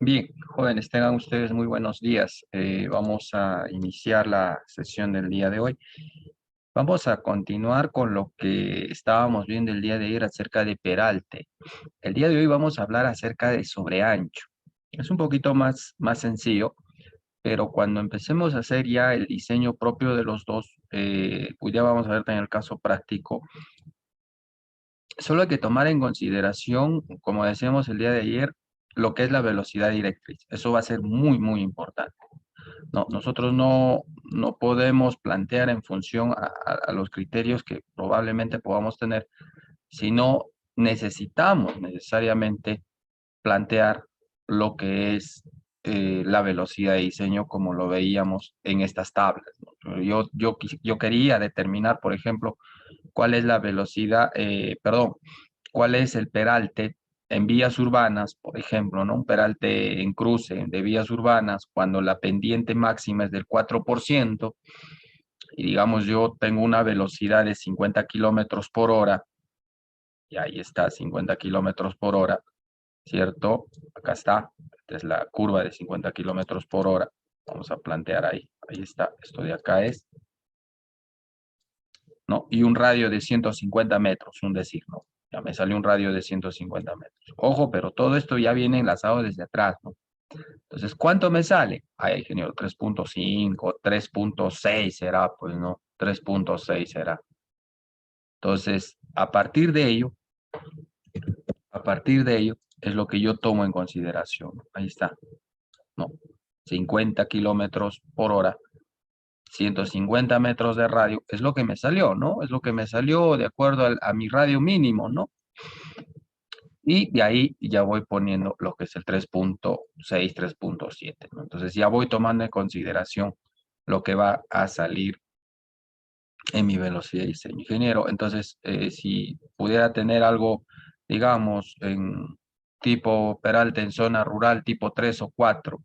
Bien, jóvenes, tengan ustedes muy buenos días. Vamos a iniciar la sesión del día de hoy. Vamos a continuar con lo que estábamos viendo el día de ayer acerca de peralte. El día de hoy vamos a hablar acerca de sobreancho. Es un poquito más sencillo, pero cuando empecemos a hacer ya el diseño propio de los dos, pues ya vamos a ver también el caso práctico. Solo hay que tomar en consideración, como decíamos el día de ayer, lo que es la velocidad directriz. Eso va a ser muy importante. No, nosotros no podemos plantear en función a los criterios que probablemente podamos tener, sino necesitamos necesariamente plantear lo que es la velocidad de diseño como lo veíamos en estas tablas, ¿no? Yo quería determinar, por ejemplo, cuál es la velocidad, perdón, cuál es el peralte en vías urbanas, por ejemplo, ¿no? Un peralte en cruce de vías urbanas, cuando la pendiente máxima es del 4%, y digamos yo tengo una velocidad de 50 kilómetros por hora, y ahí está, 50 kilómetros por hora, ¿cierto? Acá está, esta es la curva de 50 kilómetros por hora. Vamos a plantear ahí está, esto de acá es, ¿no? Y un radio de 150 metros, un decir, ¿no? Ya me salió un radio de 150 metros. Ojo, pero todo esto ya viene enlazado desde atrás, ¿no? Entonces, ¿cuánto me sale? Ay, ingeniero, 3.5, 3.6 será, pues no, 3.6 será. Entonces, a partir de ello, es lo que yo tomo en consideración. Ahí está, ¿no? 50 kilómetros por hora, 150 metros de radio, es lo que me salió, ¿no? Es lo que me salió de acuerdo a mi radio mínimo, ¿no? Y de ahí ya voy poniendo lo que es el 3.6, 3.7, ¿no? Entonces ya voy tomando en consideración lo que va a salir en mi velocidad de diseño. Ingeniero, entonces si pudiera tener algo, digamos, en tipo peralte en zona rural, tipo 3 o 4,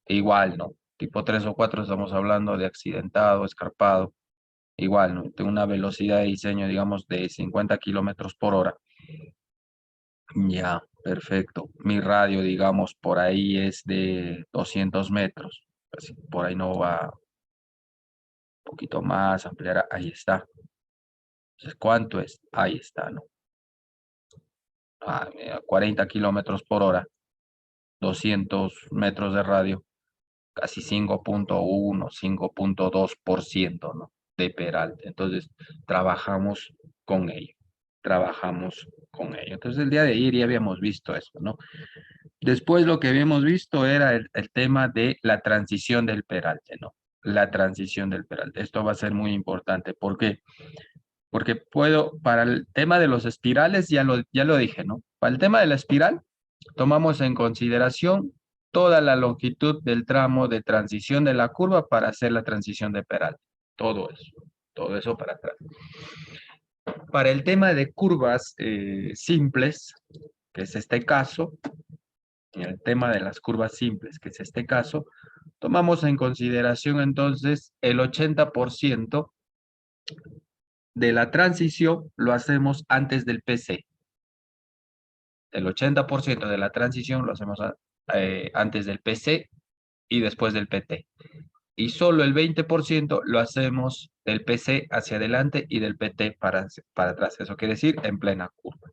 igual, ¿no? Tipo 3 o 4 estamos hablando de accidentado, escarpado, igual, ¿no? Tengo una velocidad de diseño, digamos, de 50 kilómetros por hora. Ya, perfecto. Mi radio, digamos, por ahí es de 200 metros. Así, por ahí no va un poquito más, ampliar. Ahí está. Entonces, ¿cuánto es? Ahí está, ¿no? 40 kilómetros por hora, 200 metros de radio, casi 5.1, 5.2%, ¿no? De peralte. Entonces, trabajamos con ello. Trabajamos con ello. Entonces, el día de ayer ya habíamos visto eso, ¿no? Después lo que habíamos visto era el tema de la transición del peralte, ¿no? La transición del peralte. Esto va a ser muy importante. ¿Por qué? Porque para el tema de los espirales, ya lo dije, ¿no? Para el tema de la espiral, tomamos en consideración toda la longitud del tramo de transición de la curva para hacer la transición de peralte. Todo eso para atrás. Para el tema de curvas simples, que es este caso, en el tema de las curvas simples, que es este caso, tomamos en consideración entonces el 80% de la transición lo hacemos antes del PC. El 80% de la transición lo hacemos antes del PC y después del PT. Y solo el 20% lo hacemos del PC hacia adelante y del PT para atrás. Eso quiere decir en plena curva.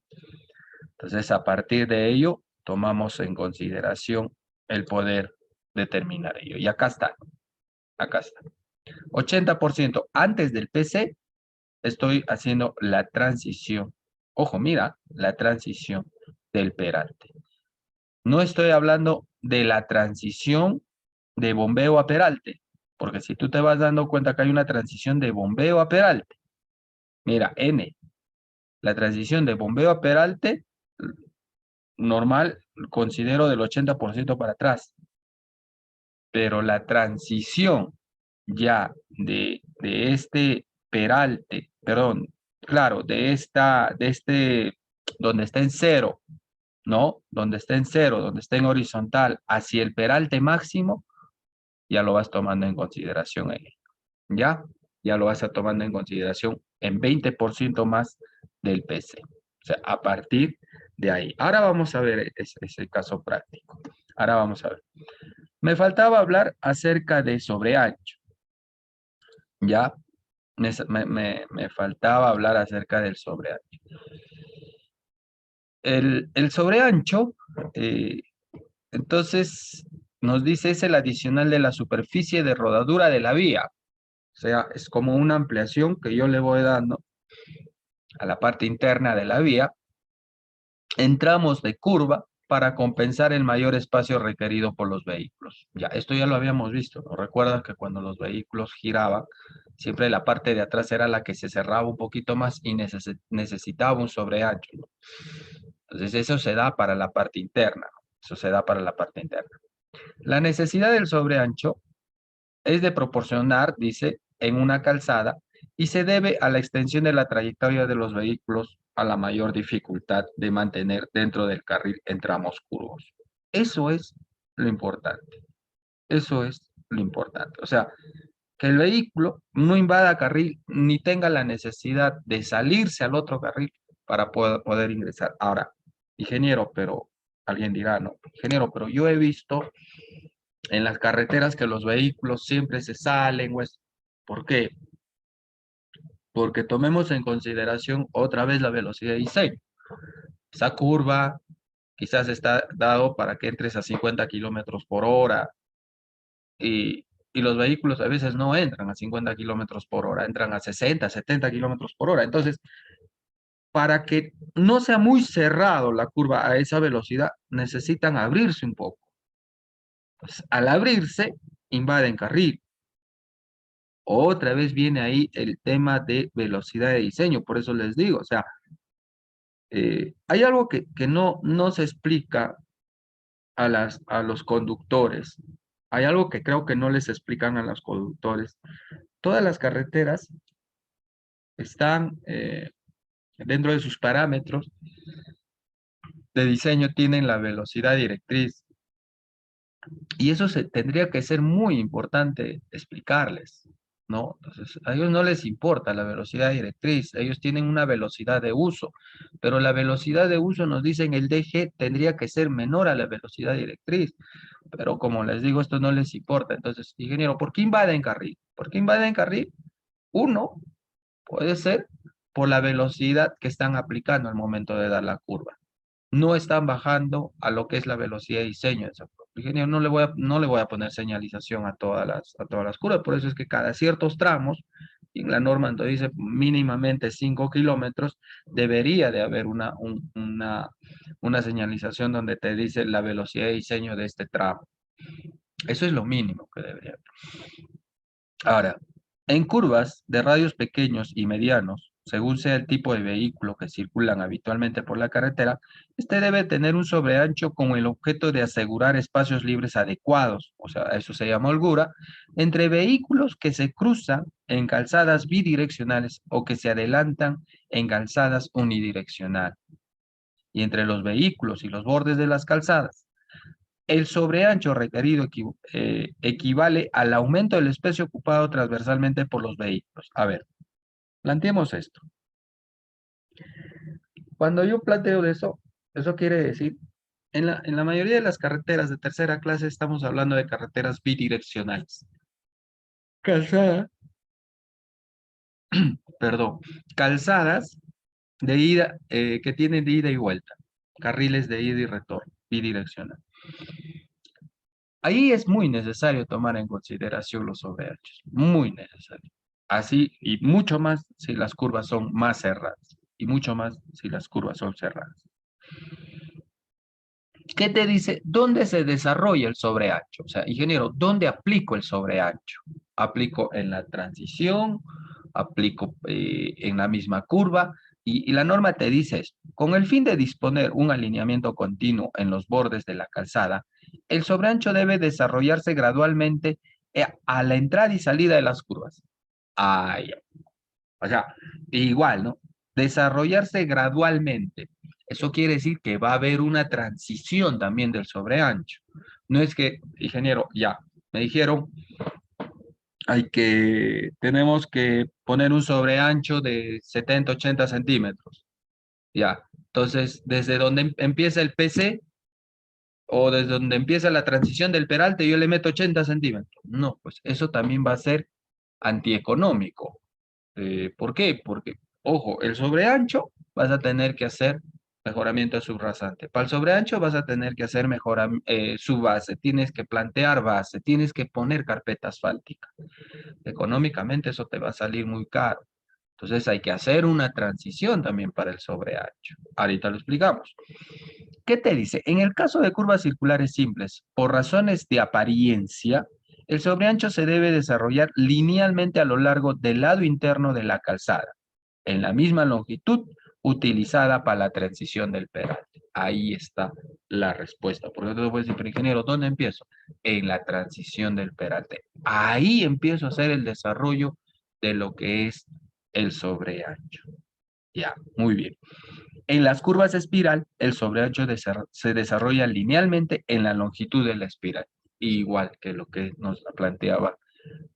Entonces, a partir de ello, tomamos en consideración el poder determinar ello. Y acá está. Acá está. 80% antes del PC, estoy haciendo la transición. Ojo, mira, la transición del peralte. No estoy hablando de la transición de bombeo a peralte, porque si tú te vas dando cuenta que hay una transición de bombeo a peralte, mira, N, la transición de bombeo a peralte, normal, considero del 80% para atrás, pero la transición ya de este peralte, perdón, claro, donde está en cero, ¿no? Donde está en cero, donde está en horizontal, hacia el peralte máximo, ya lo vas tomando en consideración ahí, ¿ya? Ya lo vas a tomando en consideración en 20% más del PC. O sea, a partir de ahí. Ahora vamos a ver ese caso práctico. Ahora vamos a ver. Me faltaba hablar acerca de sobreancho, ¿ya? Me faltaba hablar acerca del sobreancho. El sobreancho, eh, entonces, nos dice es el adicional de la superficie de rodadura de la vía. O sea, es como una ampliación que yo le voy dando a la parte interna de la vía en tramos de curva para compensar el mayor espacio requerido por los vehículos. Ya, esto ya lo habíamos visto, ¿no? Recuerdan que cuando los vehículos giraban, siempre la parte de atrás era la que se cerraba un poquito más y necesitaba un sobreancho, ¿no? Entonces eso se da para la parte interna, ¿no? Eso se da para la parte interna. La necesidad del sobreancho es de proporcionar, dice, en una calzada y se debe a la extensión de la trayectoria de los vehículos a la mayor dificultad de mantener dentro del carril en tramos curvos. Eso es lo importante. Eso es lo importante. O sea, que el vehículo no invada carril ni tenga la necesidad de salirse al otro carril para poder ingresar. Ahora, ingeniero, pero alguien dirá, no, ingeniero, pero yo he visto en las carreteras que los vehículos siempre se salen. ¿Por qué? Porque tomemos en consideración otra vez la velocidad de diseño. Esa curva quizás está dado para que entres a 50 kilómetros por hora y los vehículos a veces no entran a 50 kilómetros por hora, entran a 60, 70 kilómetros por hora. Entonces, para que no sea muy cerrado la curva a esa velocidad, necesitan abrirse un poco. Pues, al abrirse, invaden carril. Otra vez viene ahí el tema de velocidad de diseño, por eso les digo, o sea, hay algo que no se explica a los conductores, hay algo que creo que no les explican a los conductores. Todas las carreteras están dentro de sus parámetros de diseño, tienen la velocidad directriz, y eso tendría que ser muy importante explicarles, ¿no? Entonces, a ellos no les importa la velocidad directriz, ellos tienen una velocidad de uso, pero la velocidad de uso nos dicen el DG tendría que ser menor a la velocidad directriz, pero como les digo, esto no les importa. Entonces, ingeniero, ¿por qué invaden carril? ¿Por qué invaden carril? Uno, puede ser por la velocidad que están aplicando al momento de dar la curva, no están bajando a lo que es la velocidad de diseño de esa curva. Ingeniero, no le voy a poner señalización a todas las curvas, por eso es que cada ciertos tramos, y en la norma entonces dice mínimamente 5 kilómetros, debería de haber una señalización donde te dice la velocidad de diseño de este tramo. Eso es lo mínimo que debería haber. Ahora, en curvas de radios pequeños y medianos, según sea el tipo de vehículo que circulan habitualmente por la carretera, este debe tener un sobreancho con el objeto de asegurar espacios libres adecuados, o sea, eso se llama holgura, entre vehículos que se cruzan en calzadas bidireccionales o que se adelantan en calzadas unidireccionales, y entre los vehículos y los bordes de las calzadas. El sobreancho requerido equivale al aumento del espacio ocupado transversalmente por los vehículos. A ver, Planteemos esto. Cuando yo planteo de eso quiere decir, en la mayoría de las carreteras de tercera clase estamos hablando de carreteras bidireccionales. Calzada, perdón, calzadas de ida, que tienen de ida y vuelta, carriles de ida y retorno, bidireccional. Ahí es muy necesario tomar en consideración los sobreanchos, muy necesario. Así y mucho más si las curvas son más cerradas, y mucho más si las curvas son cerradas. ¿Qué te dice? ¿Dónde se desarrolla el sobreancho? O sea, ingeniero, ¿dónde aplico el sobreancho? Aplico en la transición, aplico en la misma curva, y la norma te dice esto. Con el fin de disponer un alineamiento continuo en los bordes de la calzada, el sobreancho debe desarrollarse gradualmente a la entrada y salida de las curvas. Ay, o sea, igual, ¿no? Desarrollarse gradualmente. Eso quiere decir que va a haber una transición también del sobreancho. No es que, ingeniero, ya, me dijeron, tenemos que poner un sobreancho de 70, 80 centímetros. Ya, entonces, desde donde empieza el PC o desde donde empieza la transición del peralte, yo le meto 80 centímetros. No, pues eso también va a ser antieconómico. ¿Por qué? Porque, ojo, el sobreancho vas a tener que hacer mejoramiento subrasante. Para el sobreancho vas a tener que hacer su base, tienes que plantear base, tienes que poner carpeta asfáltica. Económicamente eso te va a salir muy caro. Entonces hay que hacer una transición también para el sobreancho. Ahorita lo explicamos. ¿Qué te dice? En el caso de curvas circulares simples, por razones de apariencia, el sobreancho se debe desarrollar linealmente a lo largo del lado interno de la calzada, en la misma longitud utilizada para la transición del peralte. Ahí está la respuesta. Por eso te voy a decir, pero ingeniero, ¿dónde empiezo? En la transición del peralte. Ahí empiezo a hacer el desarrollo de lo que es el sobreancho. Ya, muy bien. En las curvas de espiral, el sobreancho se desarrolla linealmente en la longitud de la espiral, igual que lo que nos planteaba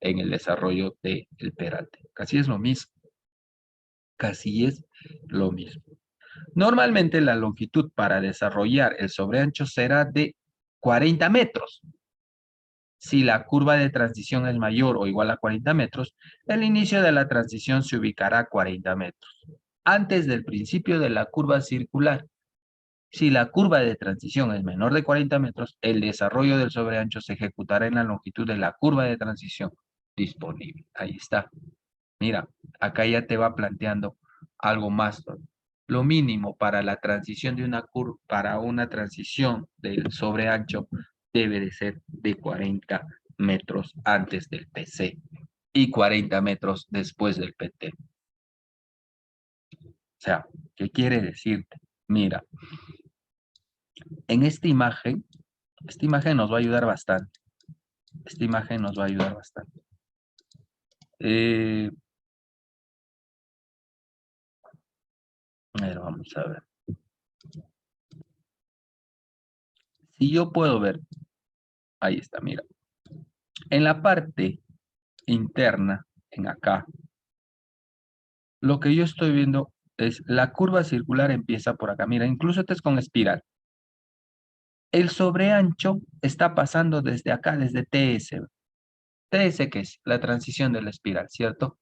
en el desarrollo del peralte. Casi es lo mismo, casi es lo mismo. Normalmente la longitud para desarrollar el sobreancho será de 40 metros. Si la curva de transición es mayor o igual a 40 metros, el inicio de la transición se ubicará a 40 metros, antes del principio de la curva circular. Si la curva de transición es menor de 40 metros, el desarrollo del sobreancho se ejecutará en la longitud de la curva de transición disponible. Ahí está. Mira, acá ya te va planteando algo más, ¿no? Lo mínimo para la transición de una curva, para una transición del sobreancho debe de ser de 40 metros antes del PC y 40 metros después del PT. O sea, ¿qué quiere decirte? Mira, en esta imagen nos va a ayudar bastante. Esta imagen nos va a ayudar bastante. Eh, a ver, vamos a ver. Si yo puedo ver, ahí está, mira. En la parte interna, en acá, lo que yo estoy viendo es la curva circular empieza por acá. Mira, incluso este es con espiral. El sobreancho está pasando desde acá, desde TS. TS, ¿qué es? La transición de la espiral, ¿cierto?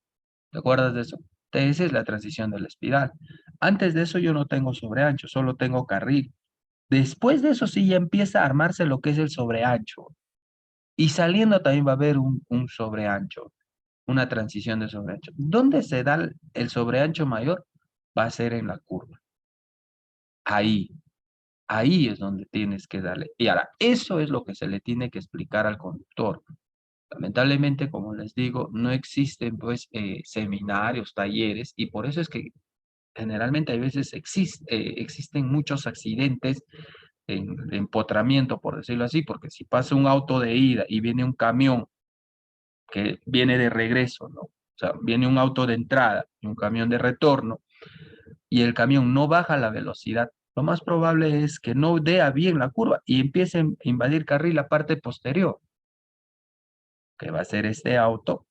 ¿Te acuerdas de eso? TS es la transición de la espiral. Antes de eso yo no tengo sobreancho, solo tengo carril. Después de eso sí ya empieza a armarse lo que es el sobreancho. Y saliendo también va a haber un sobreancho, una transición de sobreancho. ¿Dónde se da el sobreancho mayor? Va a ser en la curva. Ahí, ahí es donde tienes que darle. Y ahora, eso es lo que se le tiene que explicar al conductor. Lamentablemente, como les digo, no existen pues seminarios, talleres, y por eso es que generalmente hay veces existen muchos accidentes de empotramiento, por decirlo así, porque si pasa un auto de ida y viene un camión que viene de regreso, ¿no? O sea, viene un auto de entrada y un camión de retorno, y el camión no baja la velocidad, lo más probable es que no dé a bien la curva y empiece a invadir carril la parte posterior. Que va a hacer este auto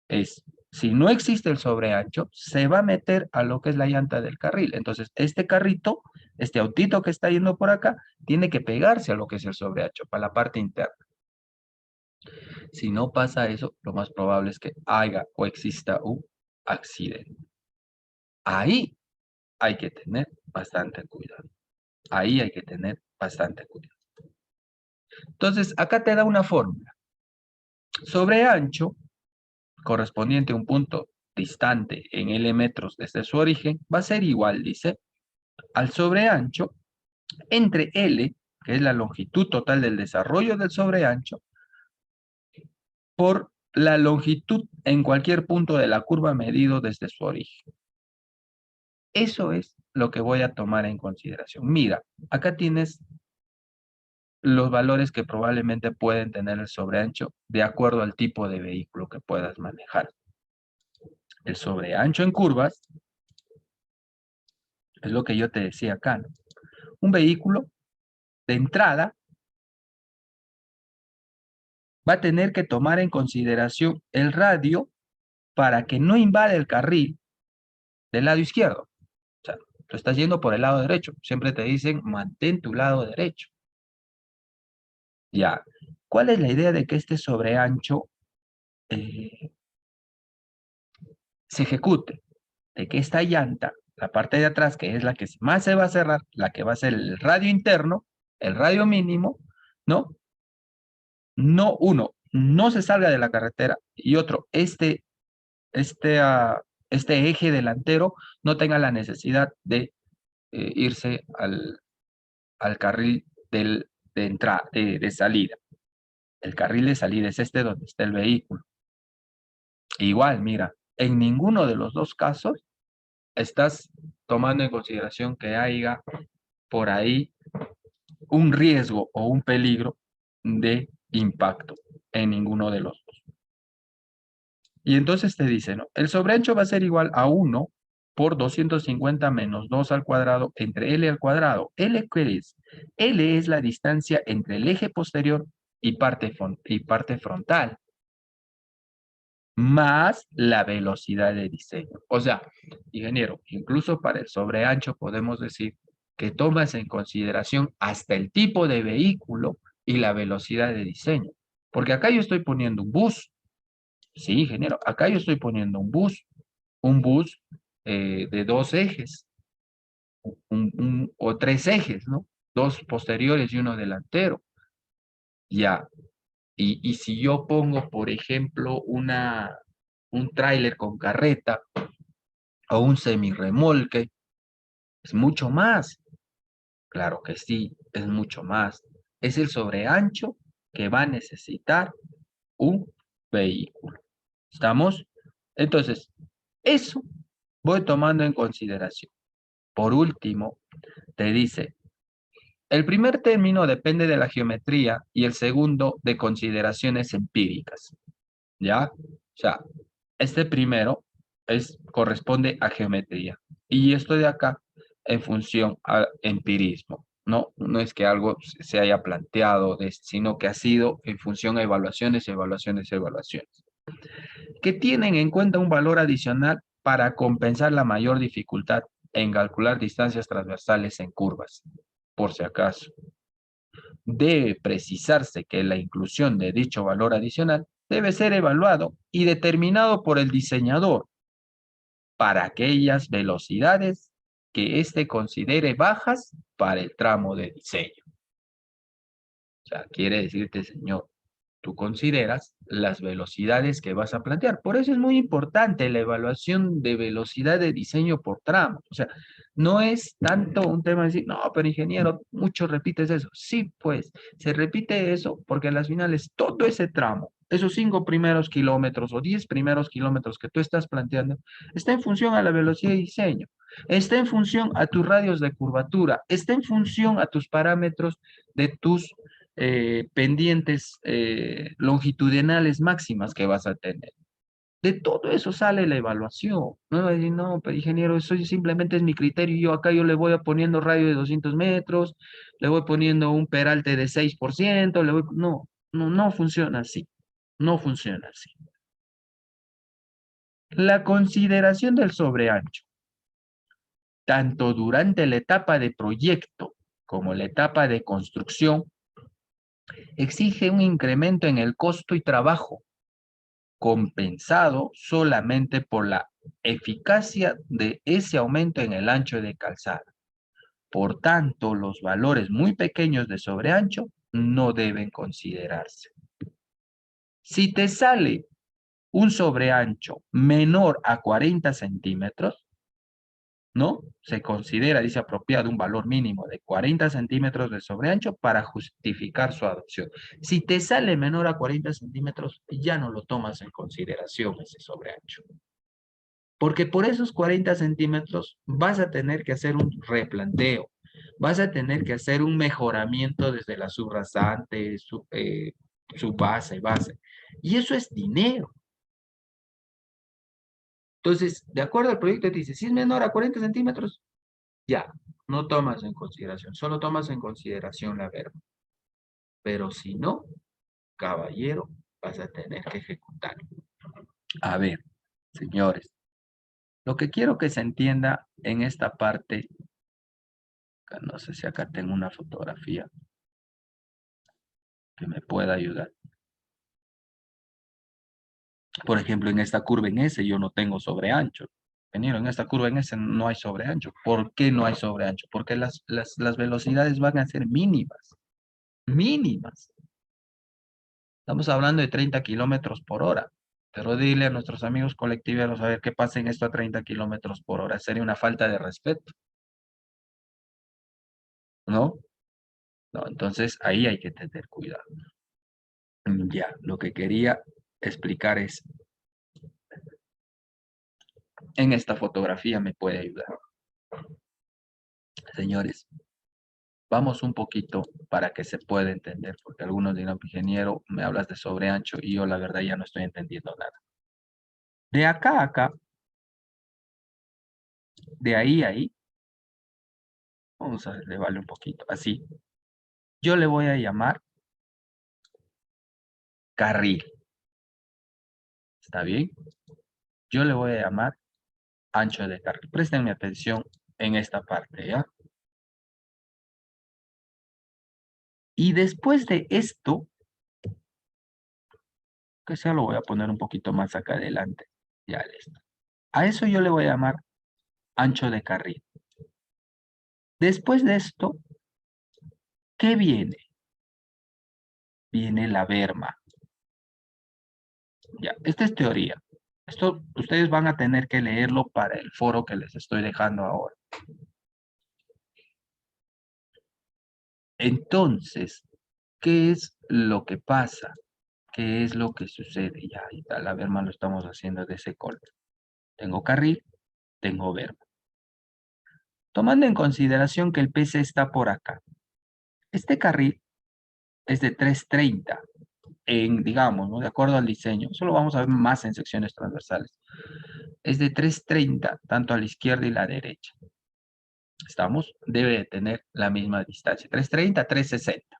es Si no existe el sobreancho, se va a meter a lo que es la llanta del carril. Entonces, este carrito, este autito que está yendo por acá, tiene que pegarse a lo que es el sobreancho, para la parte interna. Si no pasa eso, lo más probable es que haya o exista un accidente. Ahí hay que tener bastante cuidado. Ahí hay que tener bastante cuidado. Entonces, acá te da una fórmula. Sobreancho, correspondiente a un punto distante en L metros desde su origen, va a ser igual, dice, al sobreancho entre L, que es la longitud total del desarrollo del sobreancho, por la longitud en cualquier punto de la curva medido desde su origen. Eso es lo que voy a tomar en consideración. Mira, acá tienes los valores que probablemente pueden tener el sobreancho de acuerdo al tipo de vehículo que puedas manejar. El sobreancho en curvas es lo que yo te decía acá, ¿no? Un vehículo de entrada va a tener que tomar en consideración el radio para que no invada el carril del lado izquierdo. O sea, tú estás yendo por el lado derecho. Siempre te dicen, mantén tu lado derecho. Ya. ¿Cuál es la idea de que este sobreancho se ejecute? De que esta llanta, la parte de atrás, que es la que más se va a cerrar, la que va a ser el radio interno, el radio mínimo, ¿no? No, uno, no se salga de la carretera y otro, este, este eje delantero no tenga la necesidad de irse al carril de entrada, de salida. El carril de salida es este donde está el vehículo. Igual, mira, en ninguno de los dos casos estás tomando en consideración que haya por ahí un riesgo o un peligro de impacto en ninguno de los dos. Y entonces te dice, ¿no? El sobreancho va a ser igual a 1 por 250 menos 2 al cuadrado entre L al cuadrado. ¿L qué es? L es la distancia entre el eje posterior y parte frontal, más la velocidad de diseño. O sea, ingeniero, incluso para el sobreancho podemos decir que tomas en consideración hasta el tipo de vehículo y la velocidad de diseño. Porque acá yo estoy poniendo un bus. Sí, ingeniero, acá yo estoy poniendo un bus de dos ejes, o tres ejes, ¿no? Dos posteriores y uno delantero. Ya. Y si yo pongo, por ejemplo, un tráiler con carreta o un semirremolque, es mucho más. Claro que sí, es mucho más. Es el sobreancho que va a necesitar un vehículo. ¿Estamos? Entonces, eso voy tomando en consideración. Por último, te dice, el primer término depende de la geometría y el segundo de consideraciones empíricas. ¿Ya? O sea, este primero corresponde a geometría y esto de acá en función al empirismo. No, no es que algo se haya planteado, sino que ha sido en función a evaluaciones, evaluaciones, evaluaciones, que tienen en cuenta un valor adicional para compensar la mayor dificultad en calcular distancias transversales en curvas, por si acaso. Debe precisarse que la inclusión de dicho valor adicional debe ser evaluado y determinado por el diseñador para aquellas velocidades que éste considere bajas para el tramo de diseño. O sea, quiere decirte, señor, tú consideras las velocidades que vas a plantear. Por eso es muy importante la evaluación de velocidad de diseño por tramo. O sea, no es tanto un tema de decir, no, pero ingeniero, mucho repites eso. Sí, pues, se repite eso porque a las finales todo ese tramo, esos 5 primeros kilómetros o 10 primeros kilómetros que tú estás planteando, está en función a la velocidad de diseño. Está en función a tus radios de curvatura, está en función a tus parámetros de tus pendientes longitudinales máximas que vas a tener. De todo eso sale la evaluación. No va a decir, no, pero ingeniero, eso simplemente es mi criterio. Yo acá yo le voy poniendo radio de 200 metros, le voy poniendo un peralte de 6%, no, no, no funciona así. No funciona así. La consideración del sobreancho, tanto durante la etapa de proyecto como la etapa de construcción, exige un incremento en el costo y trabajo, compensado solamente por la eficacia de ese aumento en el ancho de calzada. Por tanto, los valores muy pequeños de sobreancho no deben considerarse. Si te sale un sobreancho menor a 40 centímetros, ¿no? Se considera, dice, apropiado un valor mínimo de 40 centímetros de sobreancho para justificar su adopción. Si te sale menor a 40 centímetros, ya no lo tomas en consideración ese sobreancho. Porque por esos 40 centímetros vas a tener que hacer un replanteo, vas a tener que hacer un mejoramiento desde la subrasante, su base. Y eso es dinero. Entonces, de acuerdo al proyecto, te dice, si es menor a 40 centímetros, ya, no tomas en consideración, solo tomas en consideración la verba. Pero si no, caballero, vas a tener que ejecutar. A ver, señores, lo que quiero que se entienda en esta parte, no sé si acá tengo una fotografía que me pueda ayudar. Por ejemplo, en esta curva en S yo no tengo sobreancho. Ingeniero, en esta curva en S no hay sobreancho. ¿Por qué no hay sobreancho? Porque las velocidades van a ser mínimas. Mínimas. Estamos hablando de 30 kilómetros por hora. Pero dile a nuestros amigos colectiveros a ver qué pasa en esto a 30 kilómetros por hora. Sería una falta de respeto. ¿No? No, entonces ahí hay que tener cuidado. Ya, lo que quería explicar es, en esta fotografía me puede ayudar. Señores, vamos un poquito para que se pueda entender, porque algunos dirán, ingeniero, me hablas de sobreancho y yo la verdad ya no estoy entendiendo nada. De acá a acá, de ahí a ahí, vamos a elevarle un poquito, así. Yo le voy a llamar carril, ¿está bien? Yo le voy a llamar ancho de carril. Prestenme atención en esta parte, ¿ya? Y después de esto, que sea lo voy a poner un poquito más acá adelante. Ya listo. A eso yo le voy a llamar ancho de carril. Después de esto, ¿qué viene? Viene la berma. Ya, esta es teoría. Esto ustedes van a tener que leerlo para el foro que les estoy dejando ahora. Entonces, ¿qué es lo que pasa? ¿Qué es lo que sucede? Ya, y tal, la berma lo estamos haciendo de ese color. Tengo carril, tengo berma. Tomando en consideración que el PC está por acá. Este carril es de 330 digamos, ¿no? De acuerdo al diseño. Eso lo vamos a ver más en secciones transversales. Es de 330 tanto a la izquierda y la derecha. ¿Estamos? Debe de tener la misma distancia. 330, 360.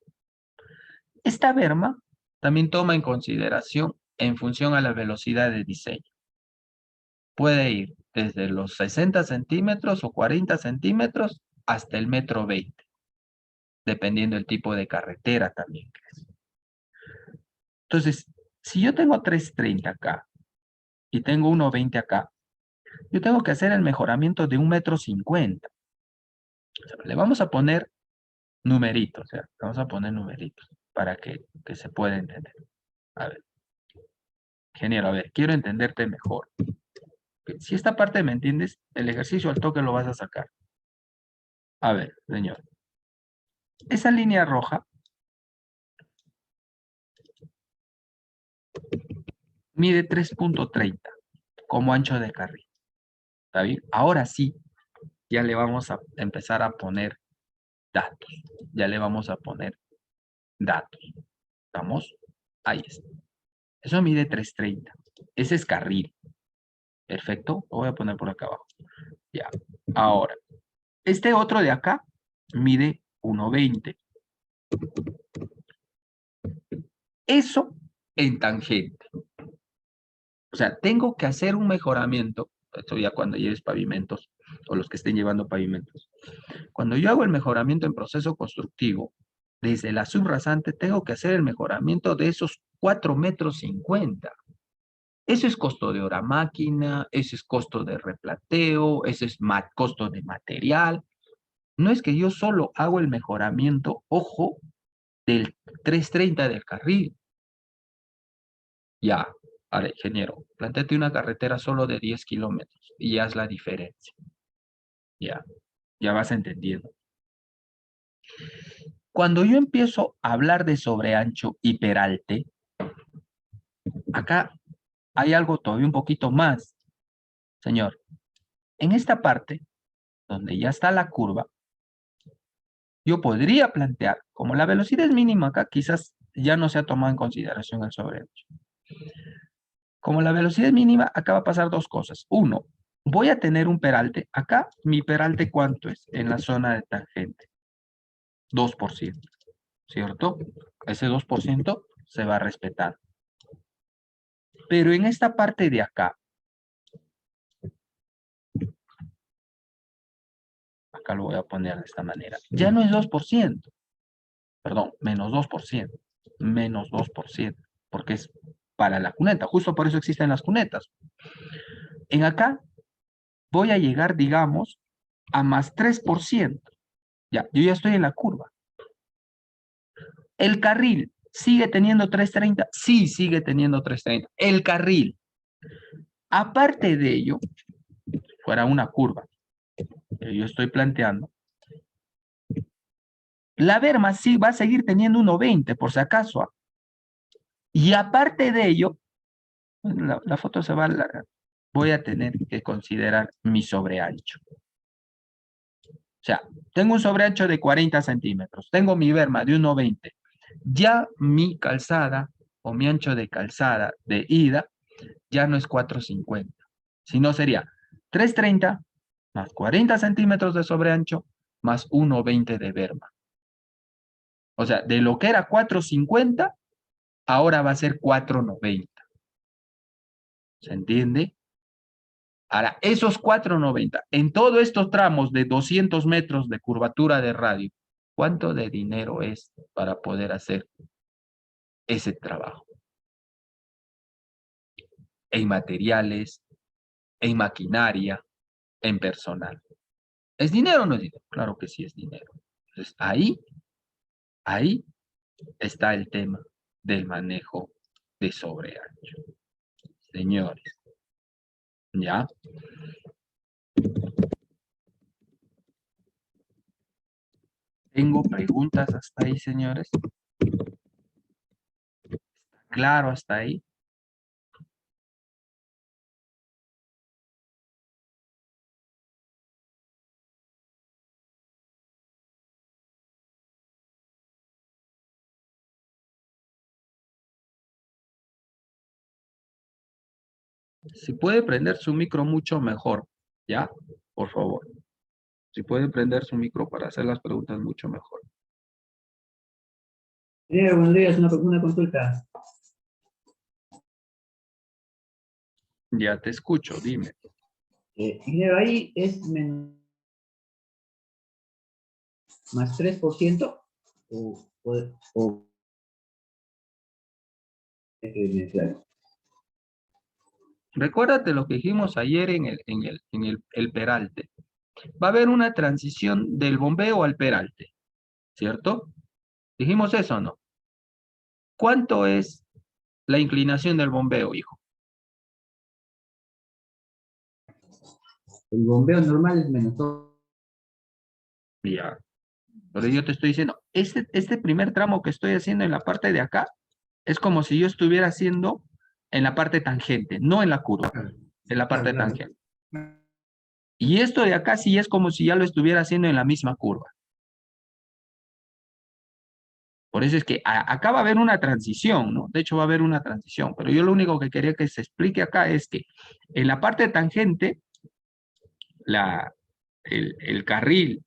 Esta berma también toma en consideración en función a la velocidad de diseño. Puede ir desde los 60 centímetros o 40 centímetros hasta el 1,20 m, dependiendo del tipo de carretera también. Entonces, si yo tengo 330 acá y tengo 1,20 acá, yo tengo que hacer el mejoramiento de 1,50 m. O sea, le vamos a poner numeritos, o sea, vamos a poner numeritos para que se pueda entender. A ver, ingeniero, a ver, quiero entenderte mejor. Si esta parte me entiendes, el ejercicio al toque lo vas a sacar. A ver, señor. Esa línea roja mide 3,30 como ancho de carril. ¿Está bien? Ahora sí, ya le vamos a empezar a poner datos. Ya le vamos a poner datos. ¿Estamos? Ahí está. Eso mide 3,30. Ese es carril. Perfecto. Lo voy a poner por acá abajo. Ya. Ahora, este otro de acá mide 1,20. Eso en tangente. O sea, tengo que hacer un mejoramiento, esto ya cuando lleves pavimentos, o los que estén llevando pavimentos. Cuando yo hago el mejoramiento en proceso constructivo, desde la subrasante tengo que hacer el mejoramiento de esos 4,50 metros. Eso es costo de hora máquina, ese es costo de replanteo, ese es costo de material. No es que yo solo hago el mejoramiento, ojo, del 330 del carril. Ya, ahora, ingeniero, plantéate una carretera solo de 10 kilómetros y haz la diferencia. Ya, ya vas entendiendo. Cuando yo empiezo a hablar de sobreancho y peralte, acá hay algo todavía un poquito más, señor. En esta parte, donde ya está la curva, yo podría plantear, como la velocidad es mínima acá, quizás ya no se ha tomado en consideración el sobreancho. Como la velocidad es mínima, acá va a pasar dos cosas. Uno, voy a tener un peralte. Acá, mi peralte, ¿cuánto es? En la zona de tangente. 2%, ¿cierto? Ese 2% se va a respetar. Pero en esta parte de acá, acá lo voy a poner de esta manera, ya no es 2%, perdón, menos 2%, menos 2%, porque es para la cuneta, justo por eso existen las cunetas. En acá voy a llegar, digamos, a más 3%. Ya, yo ya estoy en la curva. ¿El carril sigue teniendo 330? Sí, sigue teniendo 330. El carril. Aparte de ello, fuera una curva que yo estoy planteando, la berma sí va a seguir teniendo 1,20 por si acaso. Y aparte de ello, la foto se va a alargar. Voy a tener que considerar mi sobreancho. O sea, tengo un sobreancho de 40 centímetros. Tengo mi berma de 1,20. Ya mi calzada o mi ancho de calzada de ida ya no es 4,50. Sino sería 3,30 más 40 centímetros de sobreancho más 1,20 de berma. O sea, de lo que era 4,50, ahora va a ser 4,90. ¿Se entiende? Ahora, esos 4,90, en todos estos tramos de 200 metros de curvatura de radio, ¿cuánto de dinero es para poder hacer ese trabajo? En materiales, en maquinaria, en personal. ¿Es dinero o no es dinero? Claro que sí es dinero. Entonces, ahí está el tema del manejo de sobreancho. Señores, ¿ya? Tengo preguntas hasta ahí, señores. Claro, hasta ahí. Si puede prender su micro mucho mejor, ¿ya? Por favor. Si puede prender su micro para hacer las preguntas mucho mejor. Buenos días, una consulta. Ya te escucho, dime. Ingeniero, ahí es más 3% o claro. Recuérdate lo que dijimos ayer en el peralte. Va a haber una transición del bombeo al peralte, ¿cierto? Dijimos eso, ¿no? ¿Cuánto es la inclinación del bombeo, hijo? El bombeo normal es menos 2. Ya. Pero yo te estoy diciendo, este primer tramo que estoy haciendo en la parte de acá es como si yo estuviera haciendo en la parte tangente, no en la curva, en la parte tangente. Y esto de acá sí es como si ya lo estuviera haciendo en la misma curva. Por eso es que acá va a haber una transición, ¿no? De hecho va a haber una transición, pero yo lo único que quería que se explique acá es que en la parte tangente, el carril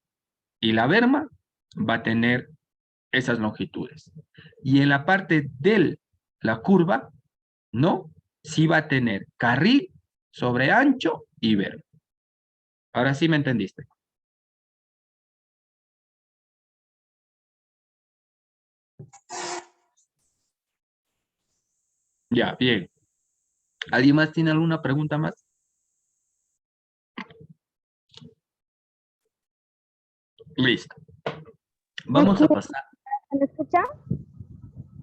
y la berma va a tener esas longitudes. Y en la parte de la curva, ¿no? sí va a tener carril sobre ancho y berma. Ahora sí me entendiste. Ya, bien. ¿Alguien más tiene alguna pregunta más? Listo. Vamos a pasar. ¿Me escucha?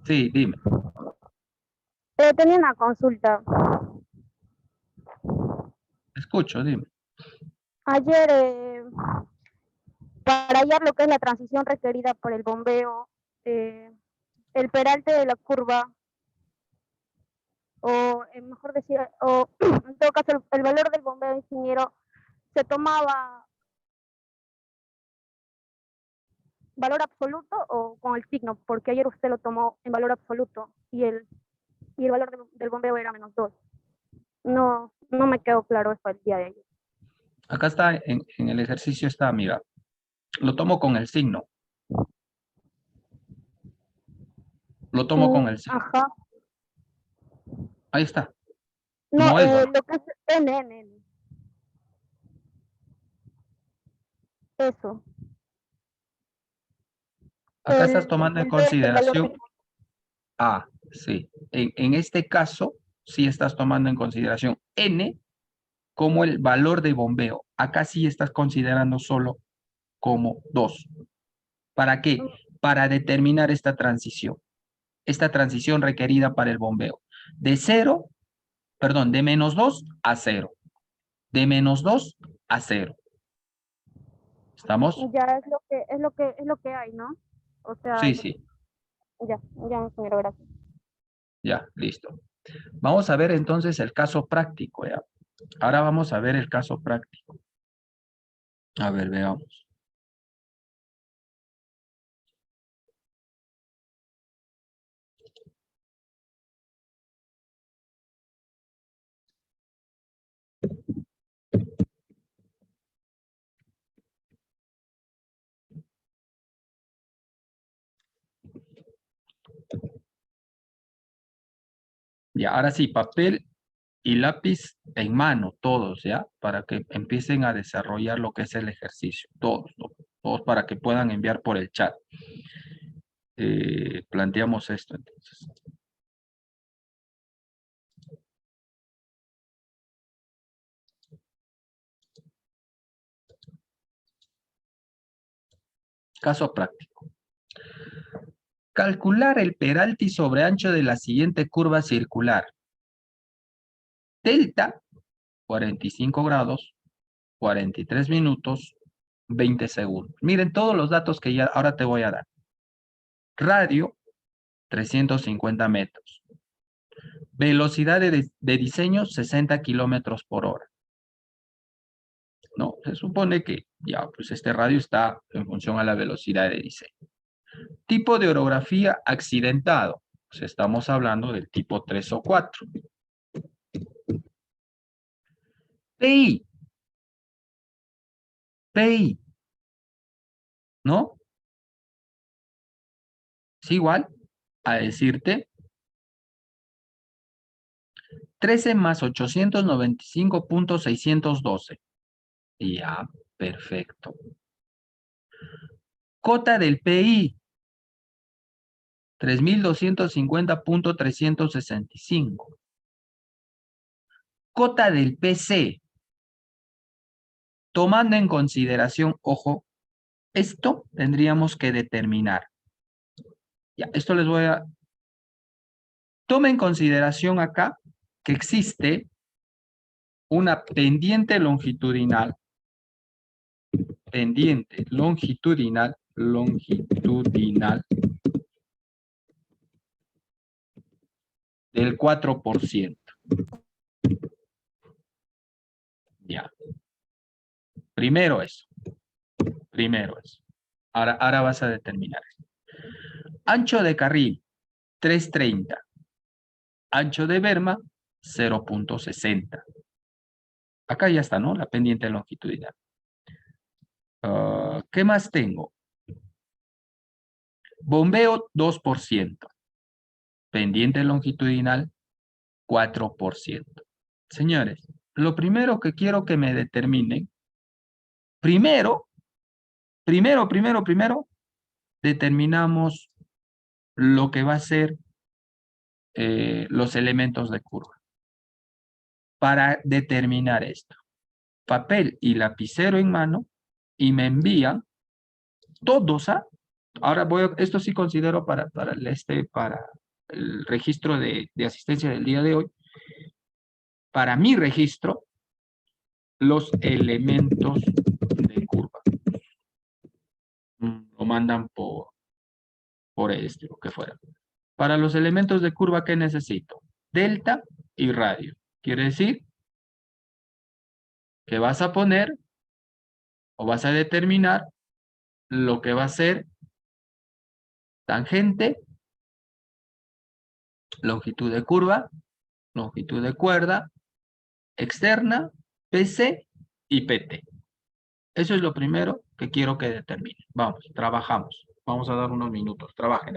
Sí, dime. Tenía una consulta. Escucho, dime. Ayer, para hallar lo que es la transición requerida por el bombeo, el peralte de la curva, o mejor decir, o en todo caso, el valor del bombeo ingeniero se tomaba valor absoluto o con el signo, porque ayer usted lo tomó en valor absoluto y el valor del bombeo era -2. No me quedó claro eso el día de ayer. Acá está, en el ejercicio está, mira. Lo tomo con el signo. Lo tomo con el signo. Ajá. Ahí está. No, No es valor. lo que es N. Eso. Acá estás tomando en El B es el valor consideración A, sí. En este caso, sí estás tomando en consideración N como el valor de bombeo. Acá sí estás considerando solo como 2. ¿Para qué? Para determinar esta transición requerida para el bombeo. De -2 a 0. De -2 a 0. ¿Estamos? ya es lo que hay, ¿no? O sea, Sí, sí. ya, ingeniero, gracias. Ya, listo. Vamos a ver entonces el caso práctico, ¿ya? Ahora vamos a ver el caso práctico. A ver, veamos. Ya, ahora sí, papel y lápiz en mano, todos, ¿ya? Para que empiecen a desarrollar lo que es el ejercicio. Todos, todos para que puedan enviar por el chat. Planteamos esto entonces. Caso práctico. Calcular el peralte y sobreancho de la siguiente curva circular. Delta, 45 grados, 43 minutos, 20 segundos. Miren todos los datos que ya ahora te voy a dar. Radio, 350 metros. Velocidad de diseño, 60 kilómetros por hora. ¿No? Se supone que ya, pues este radio está en función a la velocidad de diseño. Tipo de orografía accidentado. Pues estamos hablando del tipo 3 o 4. PI. PI. ¿No? Es igual a decirte 13 más 895.612. Ya, perfecto. Cota del PI. 3250.365. Cota del PC. Tomando en consideración, ojo, esto tendríamos que determinar. Ya, esto les voy a... Toma en consideración acá que existe una pendiente longitudinal del 4%. Ya. Primero eso. Ahora vas a determinar. Ancho de carril, 330. Ancho de berma, 0.60. Acá ya está, ¿no? La pendiente longitudinal. ¿Qué más tengo? Bombeo, 2%. Pendiente longitudinal, 4%. Señores, lo primero que quiero que me determinen, primero, determinamos lo que va a ser los elementos de curva. Para determinar esto, papel y lapicero en mano y me envían todos a... Ahora esto sí considero para el registro de asistencia del día de hoy. Para mi registro, los elementos de curva. Lo mandan por lo que fuera. Para los elementos de curva, ¿qué necesito? Delta y radio. Quiere decir que vas a poner o vas a determinar lo que va a ser tangente, longitud de curva, longitud de cuerda, externa, PC y PT. Eso es lo primero que quiero que determine. Vamos, trabajamos. Vamos a dar unos minutos. Trabajen.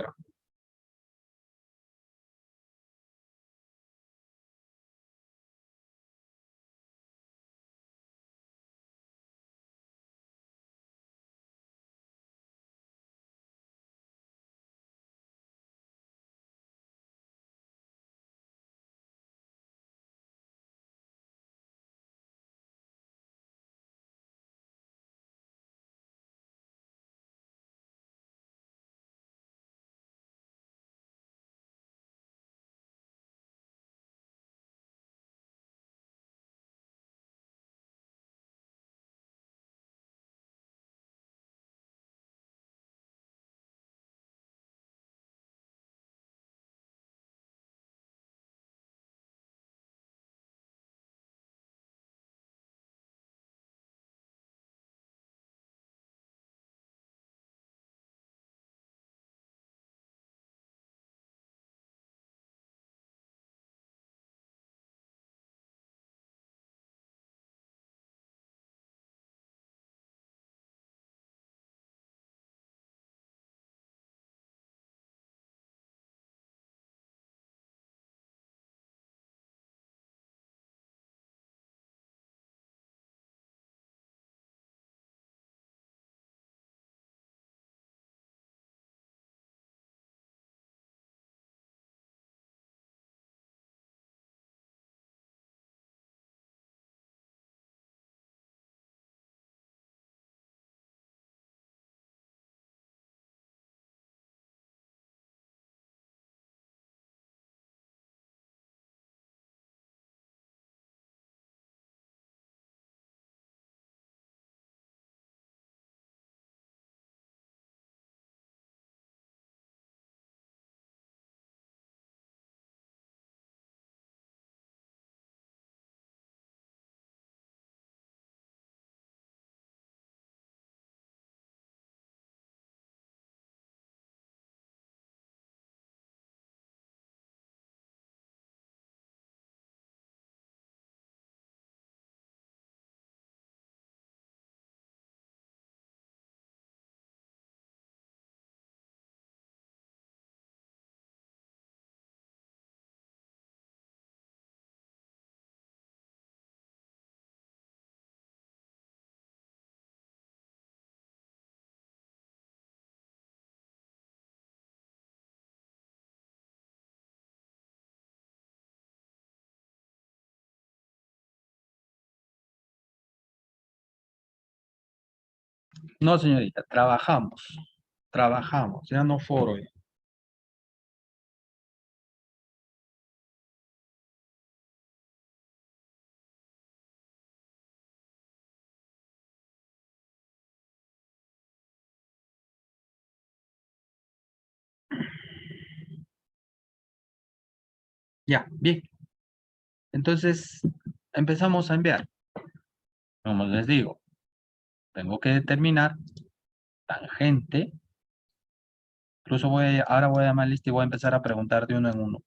No, señorita, trabajamos. Trabajamos, ya no foro. Ya, bien. Entonces, empezamos a enviar. Como les digo, tengo que determinar tangente. Incluso ahora voy a llamar lista y voy a empezar a preguntar de uno en uno.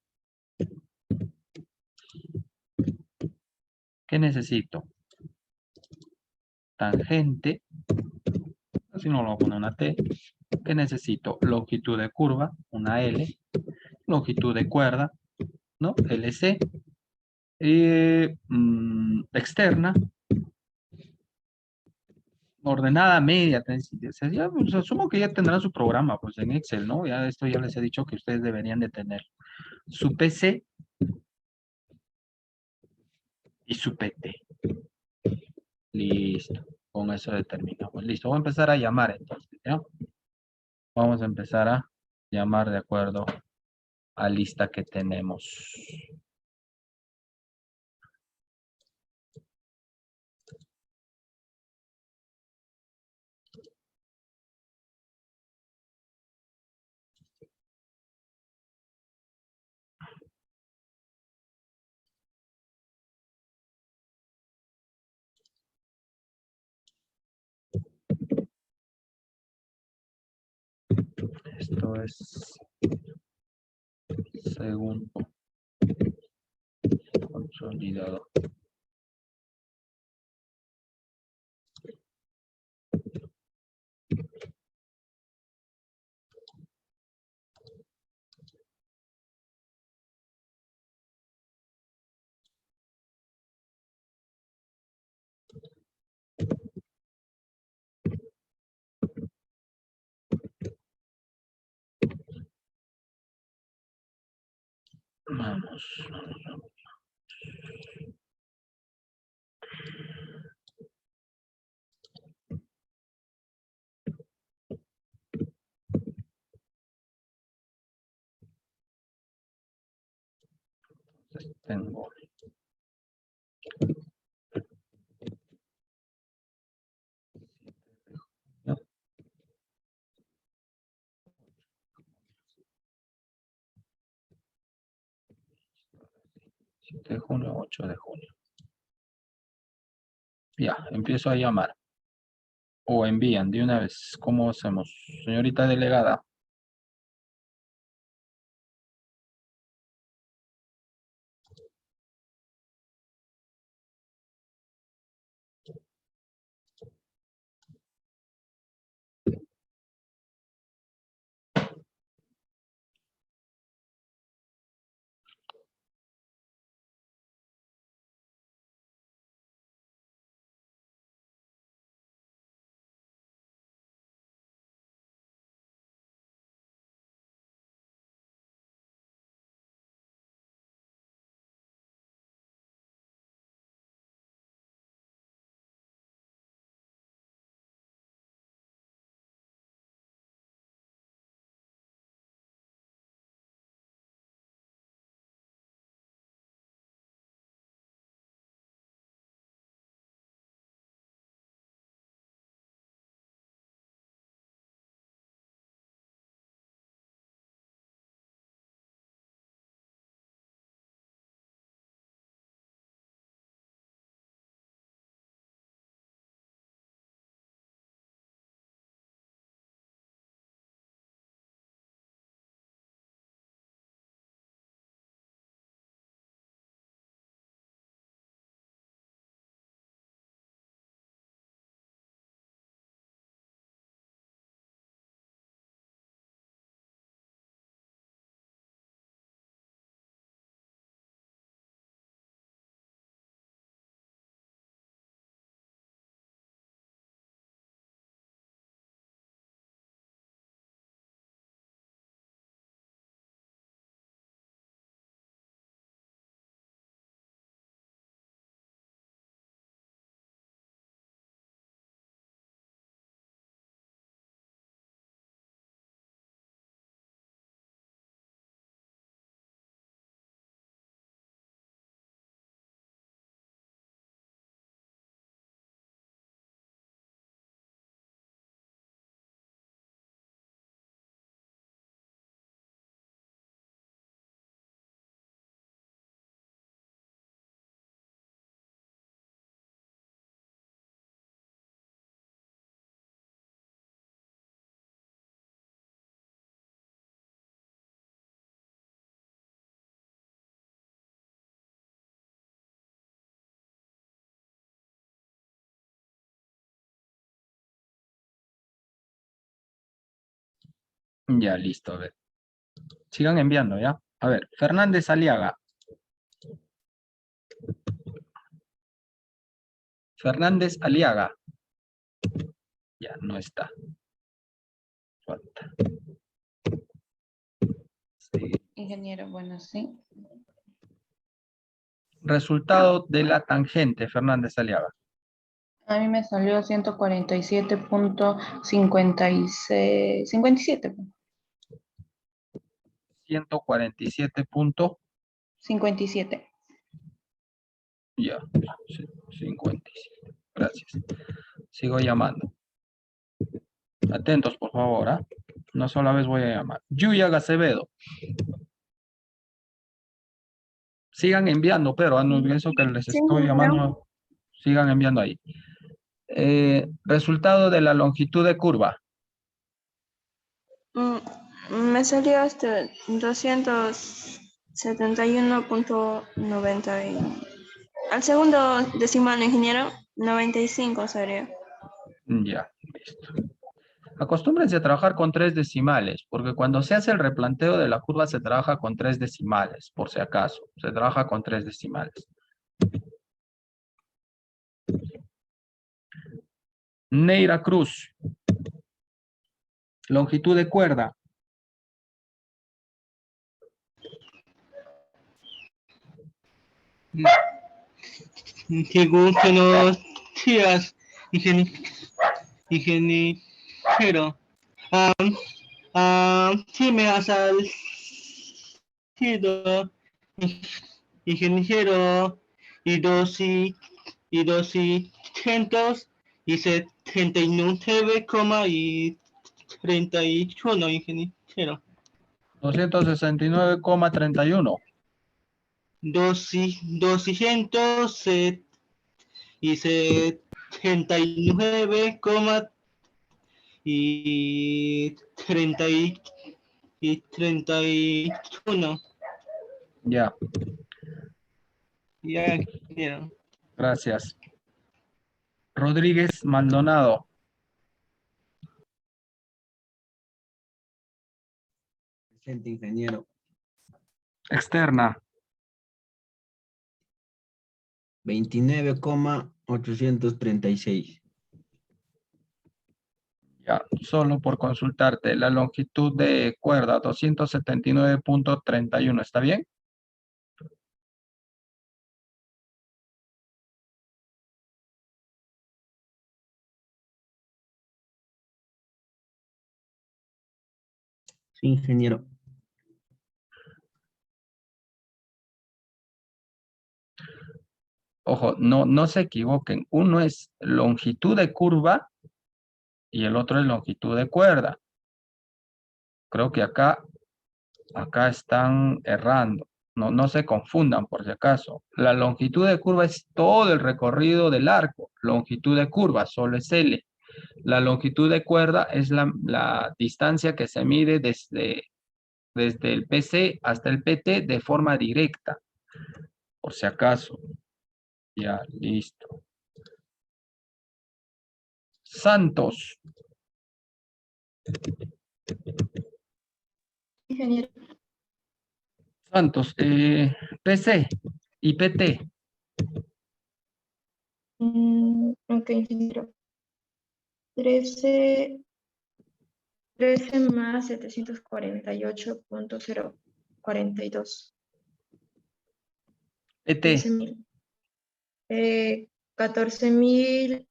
¿Qué necesito? Tangente. Así no lo voy a poner una T. ¿Qué necesito? Longitud de curva, una L. Longitud de cuerda, ¿no? LC. externa, ordenada media. Ya, pues, asumo que ya tendrán su programa pues, en Excel, ¿no? Ya esto ya les he dicho que ustedes deberían de tener su PC y su PT. Listo. Con eso determinamos. Listo. Voy a empezar a llamar entonces, ¿ya? Vamos a empezar a llamar de acuerdo a lista que tenemos. Esto es segundo consolidado. Vamos. Tengo 7 de junio, 8 de junio. Ya, empiezo a llamar. O envían de una vez. ¿Cómo hacemos? Señorita delegada. Ya, listo. A ver. Sigan enviando, ¿ya? A ver, Fernández Aliaga. Fernández Aliaga. Ya no está. Falta. Sí. Ingeniero, bueno, sí. Resultado de la tangente, Fernández Aliaga. A mí me salió 147.56, 57. 147 punto. 57. Ya, 57. Gracias. Sigo llamando. Atentos, por favor, ¿ah? Una sola vez voy a llamar. Yuya Acevedo. Sigan enviando, pero no pienso que les Sí, estoy llamando. Sigan enviando ahí. Resultado de la longitud de curva. Me salió hasta 271.90. Al segundo decimal, ingeniero, 95 sería. Ya, listo. Acostúmbrense a trabajar con 3 decimales, porque cuando se hace el replanteo de la curva se trabaja con 3 decimales, por si acaso. Se trabaja con 3 decimales. Neira Cruz. Longitud de cuerda. Qué gusto nos días, ingeniero. Sí me ha salido, ingeniero, y 279,31, ingeniero. 269,31. 279,31. Ya, Ya, ingeniero. gracias. Rodríguez Maldonado. Presente, ingeniero. Externa. 29,836. Ya, solo por consultarte. La longitud de cuerda, 279,31. ¿Está bien? Sí, ingeniero. Ojo, no se equivoquen. Uno es longitud de curva y el otro es longitud de cuerda. Creo que acá están errando. No se confundan por si acaso. La longitud de curva es todo el recorrido del arco. Longitud de curva solo es L. La longitud de cuerda es la distancia que se mide desde el PC hasta el PT de forma directa. Por si acaso. Ya, listo. Santos. Ingeniero. Santos, PC y PT. Ok, ingeniero. 13 más 748.042. PT. 13.000. 14.000.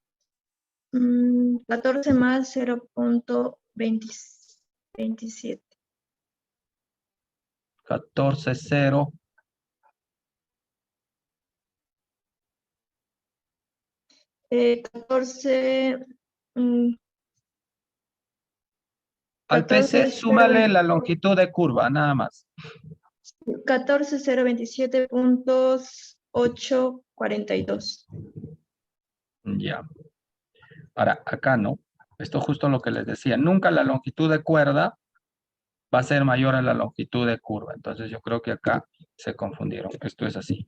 14 más 0.27. 14,0. 14. Al PC súmale la longitud de curva, nada más. 14,027.842. Ya. Ahora, acá no. Esto es justo lo que les decía. Nunca la longitud de cuerda va a ser mayor a la longitud de curva. Entonces yo creo que acá se confundieron. Esto es así.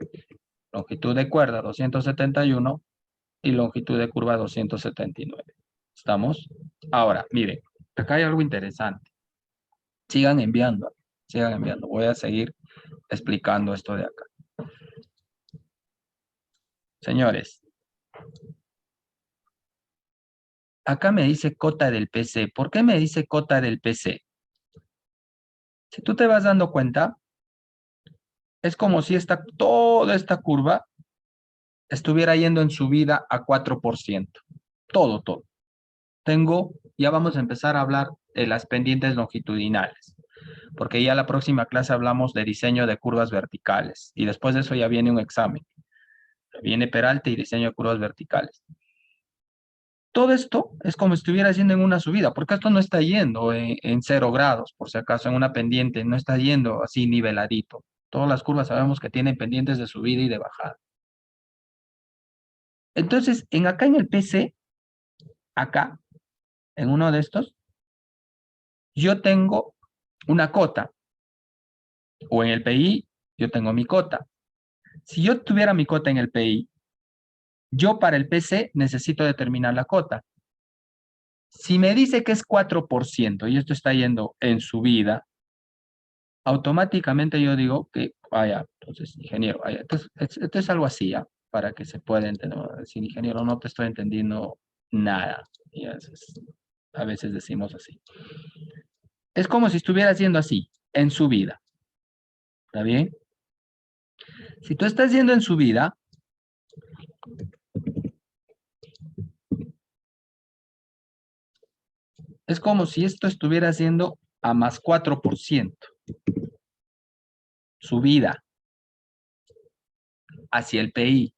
Longitud de cuerda 271 y longitud de curva 279. ¿Estamos? Ahora, miren, acá hay algo interesante. Sigan enviando, sigan enviando. Voy a seguir explicando esto de acá. Señores, acá me dice cota del PC. ¿Por qué me dice cota del PC? Si tú te vas dando cuenta, es como si toda esta curva estuviera yendo en subida a 4%. Todo. Ya vamos a empezar a hablar de las pendientes longitudinales, porque ya la próxima clase hablamos de diseño de curvas verticales, y después de eso ya viene un examen. Viene peralte y diseño de curvas verticales. Todo esto es como si estuviera yendo en una subida, porque esto no está yendo en 0 grados, por si acaso, en una pendiente, no está yendo así niveladito. Todas las curvas sabemos que tienen pendientes de subida y de bajada. Entonces, acá en el PC, acá, en uno de estos, yo tengo una cota, o en el PI, yo tengo mi cota. Si yo tuviera mi cota en el PI, yo para el PC necesito determinar la cota. Si me dice que es 4% y esto está yendo en subida, automáticamente yo digo que, vaya, entonces, ingeniero, vaya, esto es algo así, ¿ya? Para que se pueda entender. Decir, ingeniero, no te estoy entendiendo nada. Y a veces decimos así. Es como si estuviera haciendo así, en subida. ¿Está bien? Si tú estás yendo en subida, es como si esto estuviera haciendo a más 4%. Subida hacia el PI.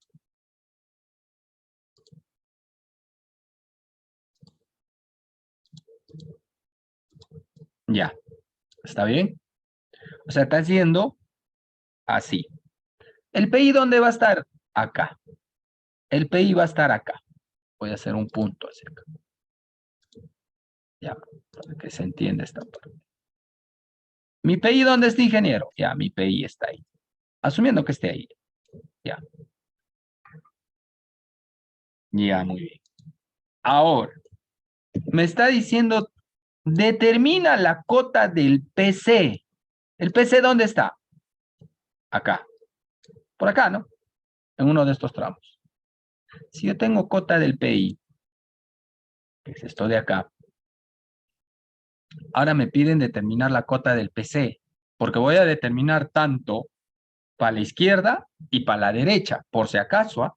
Ya. ¿Está bien? O sea, está haciendo así. ¿El PI dónde va a estar? Acá. El PI va a estar acá. Voy a hacer un punto hacia acá. Ya, para que se entienda esta parte. ¿Mi PI dónde está, ingeniero? Ya, mi PI está ahí. Asumiendo que esté ahí. Ya. Ya, muy bien. Ahora, me está diciendo, determina la cota del PC. ¿El PC dónde está? Acá. Por acá, ¿no? En uno de estos tramos. Si yo tengo cota del PI, que es esto de acá, ahora me piden determinar la cota del PC, porque voy a determinar tanto para la izquierda y para la derecha, por si acaso, ¿ah?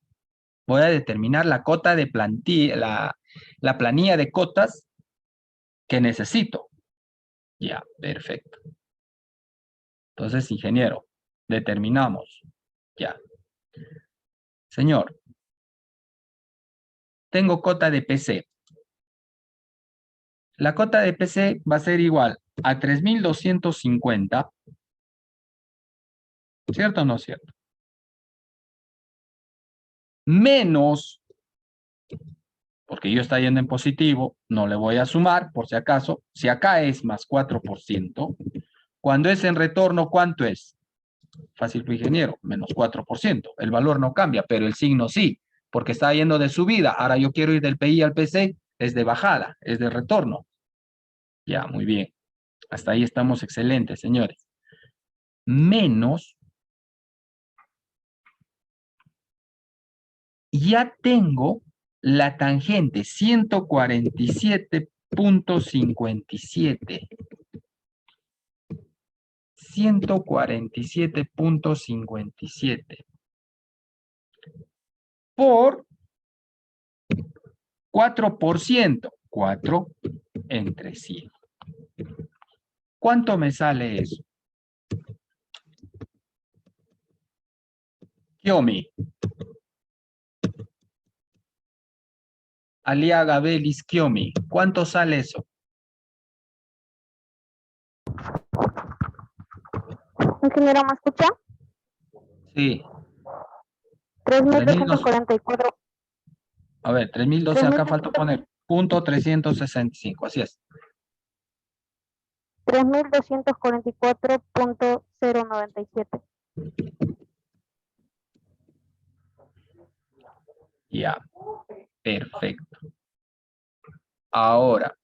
Voy a determinar la cota de plantilla, la planilla de cotas que necesito. Ya, perfecto. Entonces, ingeniero, determinamos. Ya. Señor, tengo cota de PC. La cota de PC va a ser igual a 3.250. ¿Cierto o no cierto? Menos, porque yo está yendo en positivo, no le voy a sumar, por si acaso. Si acá es más 4%, cuando es en retorno, ¿cuánto es? Fácil, ingeniero, menos 4%. El valor no cambia, pero el signo sí, porque está yendo de subida. Ahora yo quiero ir del PI al PC, es de bajada, es de retorno. Ya, muy bien. Hasta ahí estamos excelentes, señores. Menos, ya tengo la tangente 147.57. 147.57 por 4%. 4 entre 100. ¿Cuánto me sale eso? Kiomi. Aliaga Belis Kiomi. ¿Cuánto sale eso? Ingeniero, ¿me escucha? Sí. 3.244. A ver, 3.200, acá falta poner punto 365, así es. 3.244.097. Ya, perfecto. Ahora,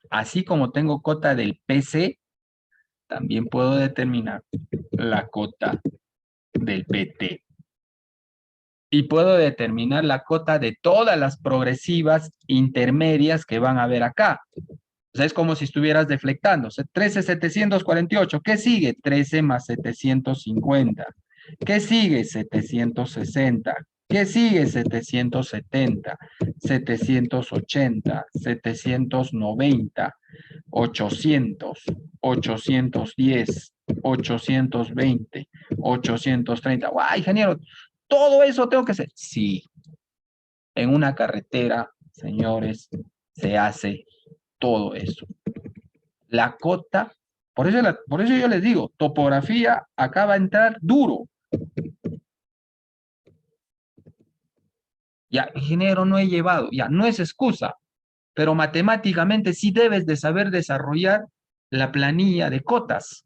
así como tengo cota del PC, también puedo determinar la cota del PT. Y puedo determinar la cota de todas las progresivas intermedias que van a haber acá. O sea, es como si estuvieras deflectando. O sea, 13,748. ¿Qué sigue? 13 más 750. ¿Qué sigue? 760. ¿Qué sigue? 770, 780, 790, 800, 810, 820, 830. ¡Guau, ingeniero! ¿Todo eso tengo que hacer? Sí. En una carretera, señores, se hace todo eso. La cota, por eso yo les digo, topografía acá va a entrar duro. Ya, ingeniero, no he llevado, ya, no es excusa, pero matemáticamente sí debes de saber desarrollar la planilla de cotas.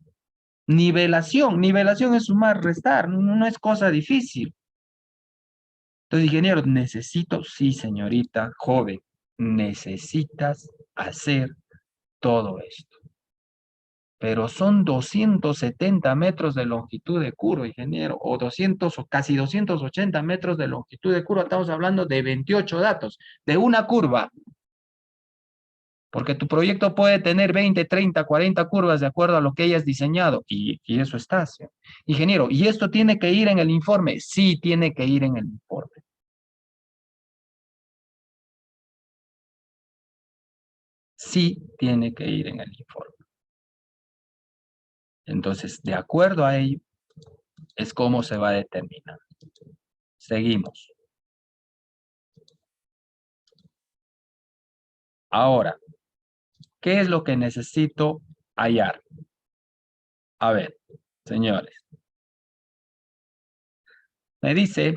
Nivelación es sumar, restar, no es cosa difícil. Entonces, ingeniero, necesito, sí, señorita, joven, necesitas hacer todo esto. Pero son 270 metros de longitud de curva, ingeniero, o 200 o casi 280 metros de longitud de curva. Estamos hablando de 28 datos, de una curva. Porque tu proyecto puede tener 20, 30, 40 curvas de acuerdo a lo que hayas diseñado. Y eso está, ¿sí? Ingeniero, ¿y esto tiene que ir en el informe? Sí, tiene que ir en el informe. Sí, tiene que ir en el informe. Entonces, de acuerdo a ello, es cómo se va a determinar. Seguimos. Ahora, ¿qué es lo que necesito hallar? A ver, señores. Me dice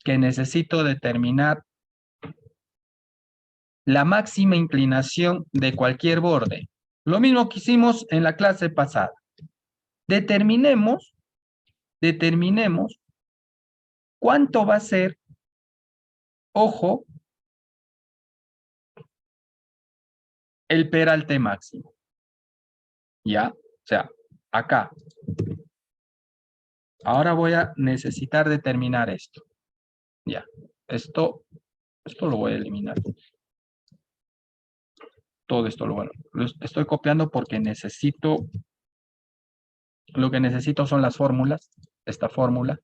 que necesito determinar la máxima inclinación de cualquier borde. Lo mismo que hicimos en la clase pasada. Determinemos cuánto va a ser, ojo, el peralte máximo. ¿Ya? O sea, acá. Ahora voy a necesitar determinar esto. Ya. Esto lo voy a eliminar. Todo esto lo estoy copiando porque lo que necesito son las fórmulas, esta fórmula.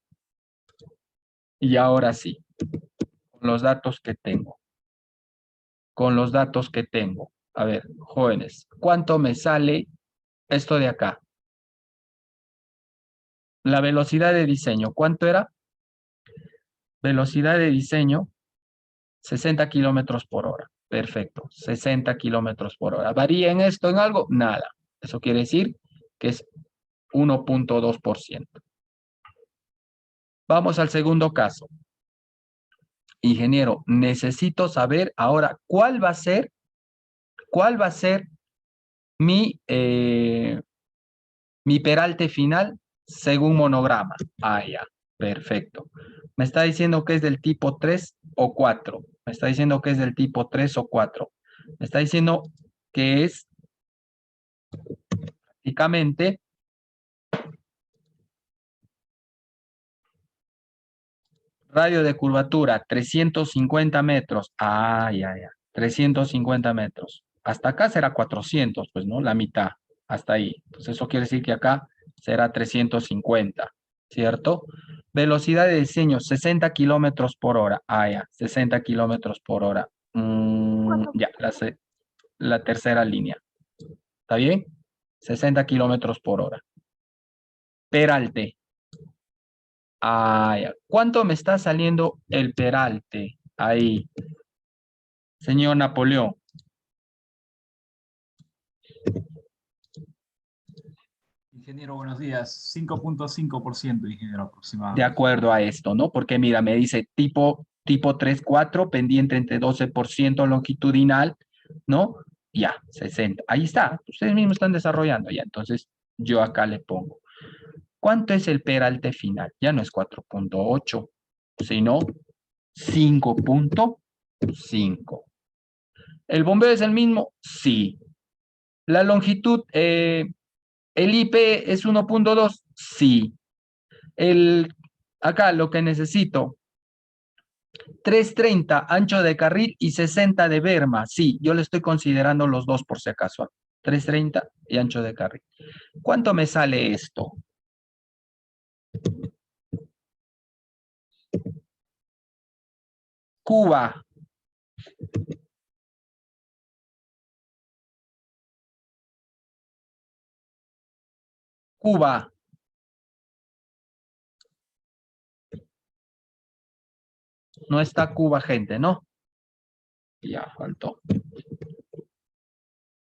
Y ahora sí, con los datos que tengo. Con los datos que tengo. A ver, jóvenes, ¿cuánto me sale esto de acá? La velocidad de diseño, ¿cuánto era? Velocidad de diseño, 60 kilómetros por hora. Perfecto, 60 kilómetros por hora. ¿Varía en esto en algo? Nada. Eso quiere decir que es 1.2%. Vamos al segundo caso. Ingeniero, necesito saber ahora cuál va a ser mi peralte final según monograma. Ah, ya, perfecto. Me está diciendo que es del tipo 3 o 4. Me está diciendo que es del tipo 3 o 4. Me está diciendo que es prácticamente radio de curvatura 350 metros. Ah, ya. 350 metros. Hasta acá será 400, pues, ¿no? La mitad. Hasta ahí. Entonces, eso quiere decir que acá será 350, ¿cierto? Velocidad de diseño, 60 kilómetros por hora. Ah, ya, 60 kilómetros por hora. Ya, la tercera línea. ¿Está bien? 60 kilómetros por hora. Peralte. Ah, ya. ¿Cuánto me está saliendo el peralte? Ahí. Señor Napoleón. Ingeniero, buenos días. 5.5%, ingeniero, De aproximadamente. acuerdo a esto, ¿no? Porque mira, me dice tipo 3-4, pendiente entre 12% longitudinal, ¿no? Ya, 60. Ahí está. Ustedes mismos están desarrollando ya. Entonces, yo acá le pongo. ¿Cuánto es el peralte final? Ya no es 4.8, sino 5.5. ¿El bombeo es el mismo? Sí. ¿La longitud, el IP es 1.2? Sí. Acá lo que necesito, 330 ancho de carril y 60 de berma. Sí, yo le estoy considerando los dos por si acaso. 330 y ancho de carril. ¿Cuánto me sale esto? Cuba. Cuba. No está Cuba, gente, ¿no? Ya faltó.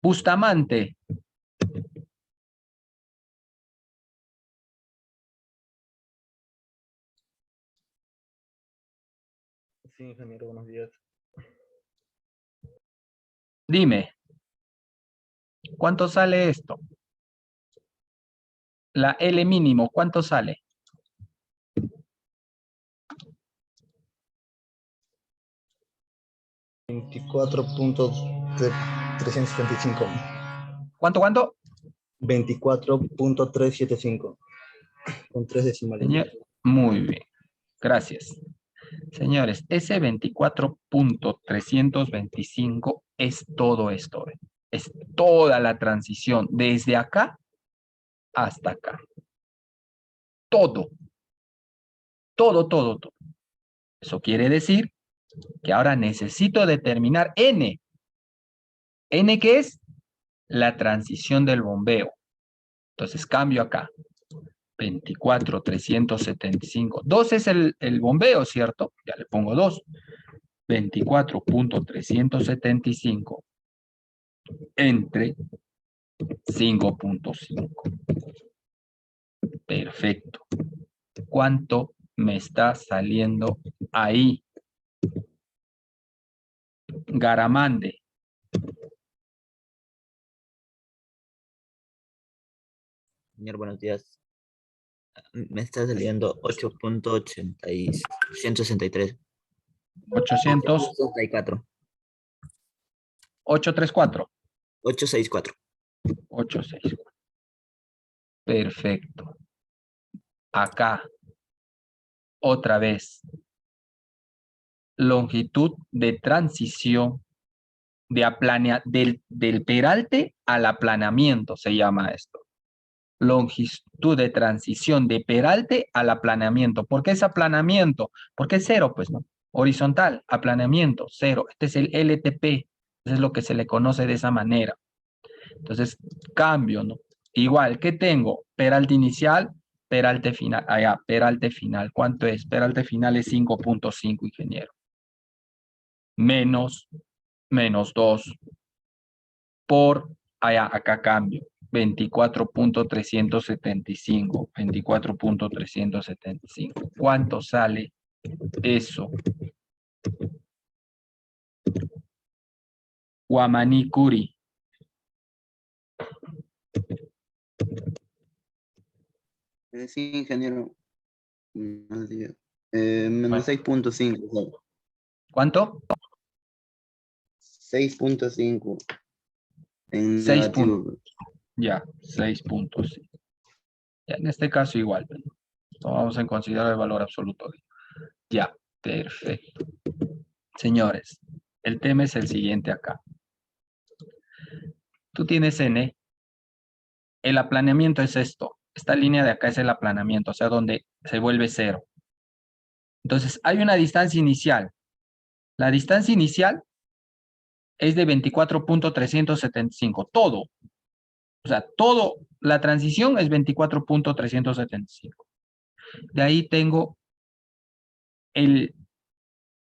Bustamante. Sí, ingeniero, buenos días. Dime. ¿Cuánto sale esto? La L mínimo, ¿cuánto sale? 24.375. ¿Cuánto? 24.375. Con 3 decimales. Muy bien. Gracias. Señores, ese 24.325 es todo esto. Es toda la transición desde acá hasta acá. Todo. Todo. Eso quiere decir que ahora necesito determinar N. ¿N qué es? La transición del bombeo. Entonces cambio acá. 24.375. 2 es el bombeo, ¿cierto? Ya le pongo 2. 24.375 entre 5.5. Perfecto. ¿Cuánto me está saliendo ahí? Garamande. Señor, buenos días. Me está saliendo 8.163. 864. 834. 864. 864. Perfecto. Acá. Otra vez. Longitud de transición del peralte al aplanamiento se llama esto. Longitud de transición de peralte al aplanamiento. ¿Por qué es aplanamiento? Porque es cero, pues, ¿no? Horizontal, aplanamiento, cero. Este es el LTP. Eso es lo que se le conoce de esa manera. Entonces, cambio, ¿no? Igual, ¿qué tengo? Peralte inicial, peralte final. Allá, peralte final. ¿Cuánto es? Peralte final es 5.5, ingeniero. Menos 2 por, allá, acá cambio. 24.375. 24.375. ¿Cuánto sale eso? Guamaní Curi. Sí, ingeniero. Buenos días. Menos 6.5. ¿Cuánto? 6.5. En 6 negativo. puntos. Ya, 6.5. Ya, en este caso igual. No vamos a considerar el valor absoluto. Ya, perfecto. Señores, el tema es el siguiente acá. Tú tienes N. El aplanamiento es esto. Esta línea de acá es el aplanamiento, o sea, donde se vuelve cero. Entonces, hay una distancia inicial. La distancia inicial es de 24.375. Todo. O sea, todo, la transición es 24.375. De ahí tengo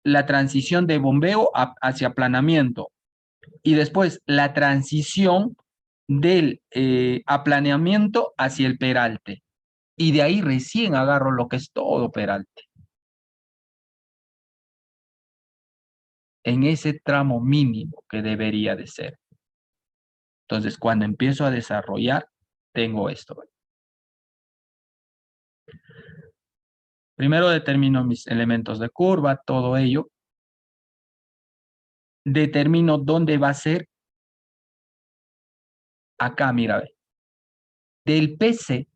la transición de bombeo hacia aplanamiento. Y después la transición del aplanamiento hacia el peralte. Y de ahí recién agarro lo que es todo peralte. En ese tramo mínimo que debería de ser. Entonces, cuando empiezo a desarrollar, tengo esto. Primero determino mis elementos de curva, todo ello. Determino dónde va a ser. Acá, mira, ve. Del PC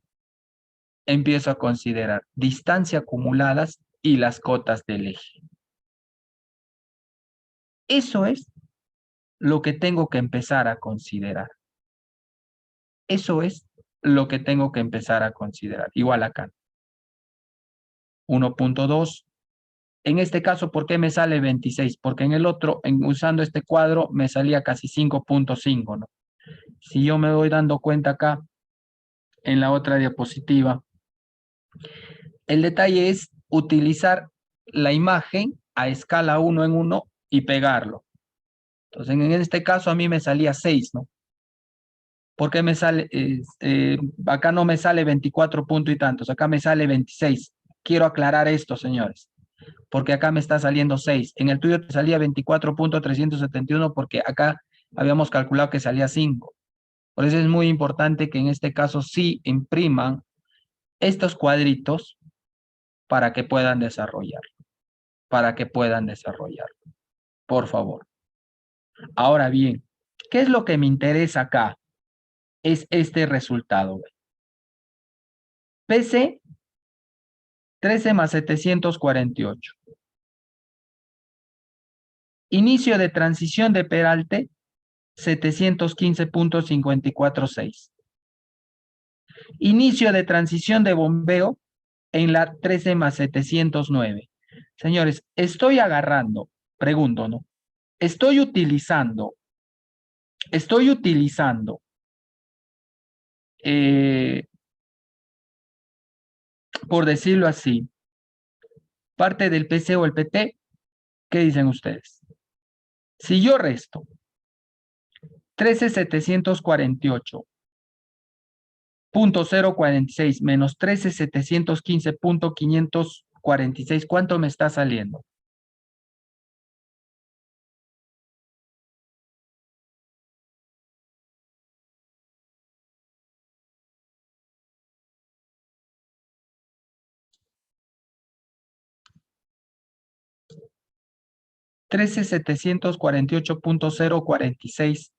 empiezo a considerar distancia acumuladas y las cotas del eje. Eso es lo que tengo que empezar a considerar. Eso es lo que tengo que empezar a considerar. Igual acá. 1.2. En este caso, ¿por qué me sale 26? Porque en el otro, usando este cuadro, me salía casi 5.5, ¿no? Si yo me voy dando cuenta acá, en la otra diapositiva, el detalle es utilizar la imagen a escala 1 en 1 y pegarlo. Entonces, en este caso, a mí me salía 6, ¿no? ¿Por qué me sale? Acá no me sale 24 puntos y tantos, acá me sale 26. Quiero aclarar esto, señores, porque acá me está saliendo 6. En el tuyo te salía 24.371 porque acá habíamos calculado que salía 5. Por eso es muy importante que en este caso sí impriman estos cuadritos para que puedan desarrollarlo. Por favor. Ahora bien, ¿qué es lo que me interesa acá? Es este resultado. PC 13 más 748. Inicio de transición de peralte 715.546. Inicio de transición de bombeo en la 13 más 709. Señores, estoy agarrando, pregunto, ¿no? Estoy utilizando, por decirlo así, parte del PC o el PT. ¿Qué dicen ustedes? Si yo resto 13.748.046 menos 13.715.546, ¿cuánto me está saliendo? $13.748.046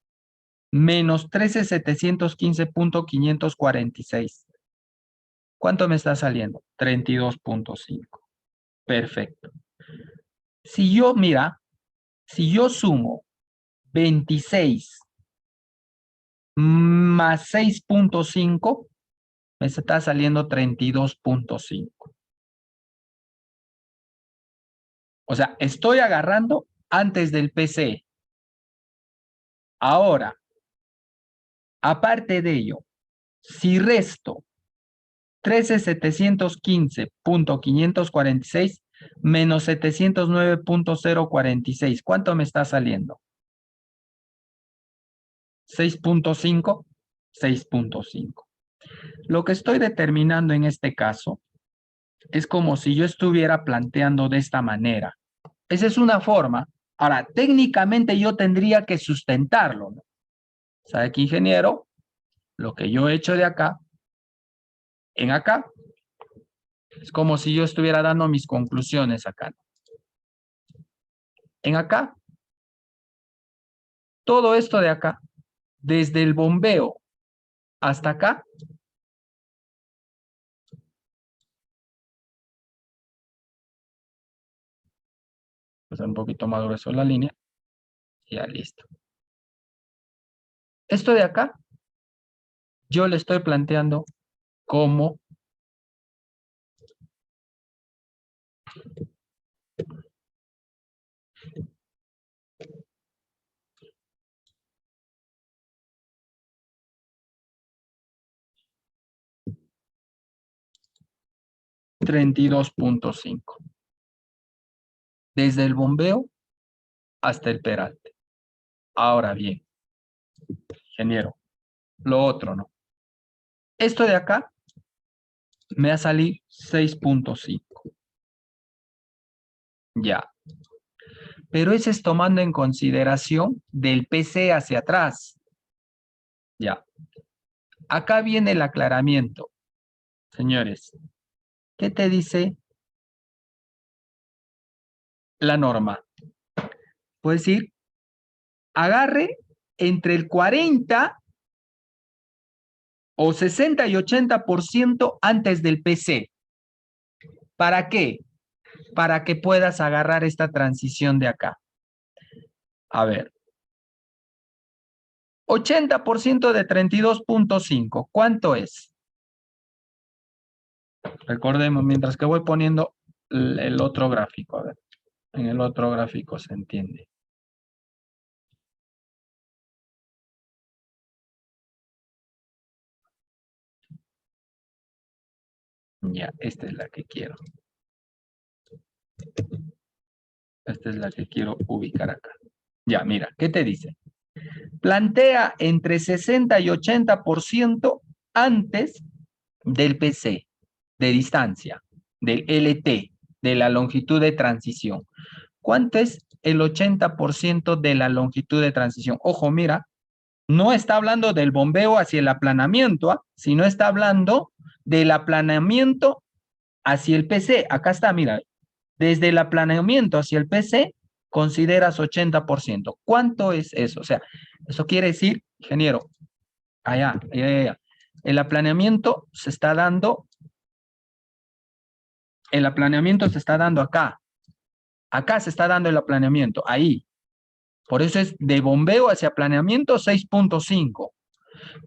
menos 13.715.546. ¿Cuánto me está saliendo? 32.5. Perfecto. Si yo sumo 26 más 6.5, me está saliendo 32.5. O sea, estoy agarrando antes del PC. Ahora, aparte de ello, si resto 13.715.546 menos 709.046, ¿cuánto me está saliendo? 6.5, 6.5. Lo que estoy determinando en este caso es como si yo estuviera planteando de esta manera. Esa es una forma. Ahora, técnicamente yo tendría que sustentarlo, ¿no? ¿Sabe qué, ingeniero? Lo que yo he hecho de acá, en acá, es como si yo estuviera dando mis conclusiones acá. En acá, todo esto de acá, desde el bombeo hasta acá, pues un poquito más grueso la línea, y ya listo. Esto de acá, yo le estoy planteando como $32.5. Desde el bombeo hasta el peralte. Ahora bien, ingeniero, lo otro, ¿no? Esto de acá me ha salido 6.5. Ya. Pero ese es tomando en consideración del PC hacia atrás. Ya. Acá viene el aclaramiento. Señores, ¿qué te dice la norma? Puedes decir, agarre entre el 40 o 60 y 80% antes del PC. ¿Para qué? Para que puedas agarrar esta transición de acá. A ver. 80% de 32.5. ¿Cuánto es? Recordemos, mientras que voy poniendo el otro gráfico. A ver. En el otro gráfico se entiende. Ya, esta es la que quiero. Esta es la que quiero ubicar acá. Ya, mira, ¿qué te dice? Plantea entre 60 y 80% antes del PC, de distancia, del LT, de la longitud de transición. ¿Cuánto es el 80% de la longitud de transición? Ojo, mira, no está hablando del bombeo hacia el aplanamiento, sino está hablando del aplanamiento hacia el PC. Acá está, mira, desde el aplanamiento hacia el PC consideras 80%. ¿Cuánto es eso? O sea, eso quiere decir, ingeniero, allá. El aplanamiento se está dando acá. Acá se está dando el aplanamiento, ahí. Por eso es de bombeo hacia aplanamiento 6.5.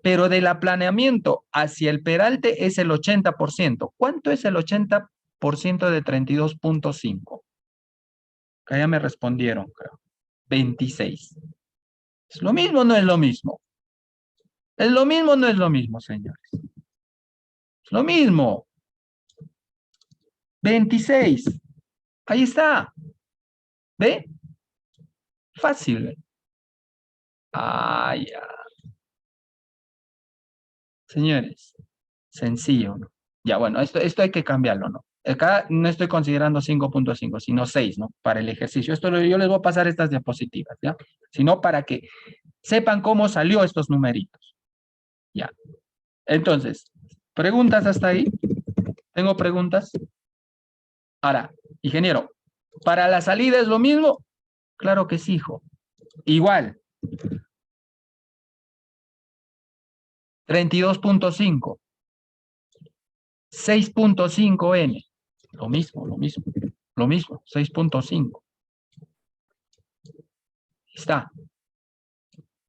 Pero del aplanamiento hacia el peralte es el 80%. ¿Cuánto es el 80% de 32.5? Acá ya me respondieron, creo. 26. ¿Es lo mismo o no es lo mismo? ¿Es lo mismo o no es lo mismo, señores? Es lo mismo. 26. Ahí está. ¿Ve? Fácil. ¿Ve? Ah, ya. Señores, sencillo, ¿no? Ya, bueno, esto hay que cambiarlo, ¿no? Acá no estoy considerando 5.5, sino 6, ¿no? Para el ejercicio. Yo les voy a pasar estas diapositivas, ¿ya? Sino para que sepan cómo salió estos numeritos. Ya. Entonces, ¿preguntas hasta ahí? ¿Tengo preguntas? Ahora, ingeniero, ¿para la salida es lo mismo? Claro que sí, hijo. Igual. 32.5. 6.5N. Lo mismo. 6.5. Está.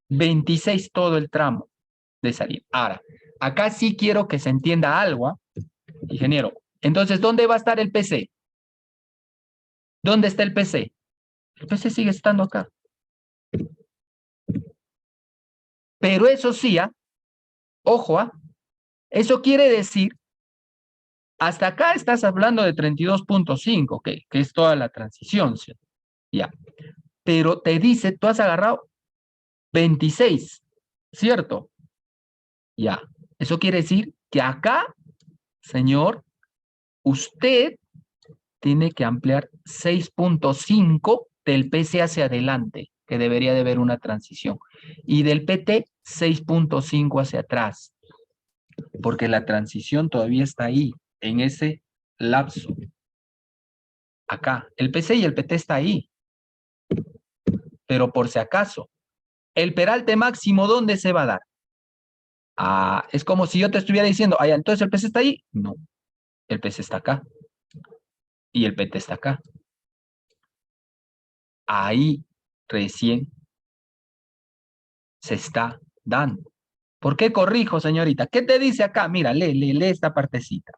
26 todo el tramo de salida. Ahora, acá sí quiero que se entienda algo, ¿eh? Ingeniero. Entonces, ¿dónde va a estar el PC? ¿Dónde está el PC? El PC sigue estando acá. Pero eso sí, ojo, eso quiere decir, hasta acá estás hablando de 32.5, que es toda la transición, ¿sí? Ya. Pero te dice, tú has agarrado 26, ¿cierto? Ya. Eso quiere decir que acá, señor, usted tiene que ampliar 6.5 del PC hacia adelante, que debería de haber una transición. Y del PT, 6.5 hacia atrás. Porque la transición todavía está ahí, en ese lapso. Acá, el PC y el PT está ahí. Pero por si acaso, el peralte máximo, ¿dónde se va a dar? Ah, es como si yo te estuviera diciendo, ah, entonces el PC está ahí. No, el PC está acá. Y el PT está acá. Ahí recién se está dando. ¿Por qué corrijo, señorita? ¿Qué te dice acá? Mira, lee esta partecita.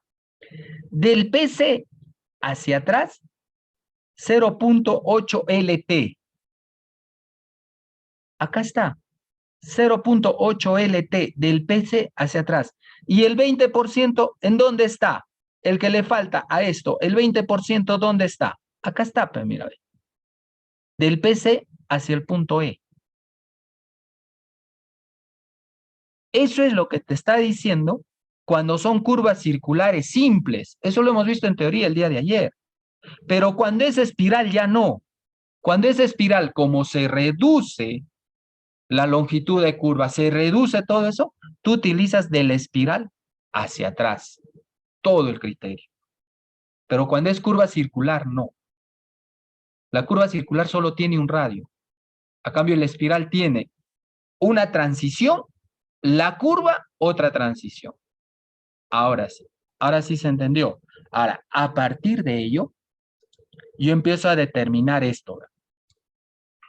Del PC hacia atrás, 0.8 LT. Acá está. 0.8 LT del PC hacia atrás. ¿Y el 20% en dónde está? El que le falta a esto, el 20% ¿dónde está? Acá está, pues mira. Del PC hacia el punto E. Eso es lo que te está diciendo cuando son curvas circulares simples. Eso lo hemos visto en teoría el día de ayer. Pero cuando es espiral ya no. Cuando es espiral, como se reduce la longitud de curva, se reduce todo eso, tú utilizas de la espiral hacia atrás. Todo el criterio. Pero cuando es curva circular, no. La curva circular solo tiene un radio. A cambio, la espiral tiene una transición, la curva, otra transición. Ahora sí se entendió. Ahora, a partir de ello, yo empiezo a determinar esto.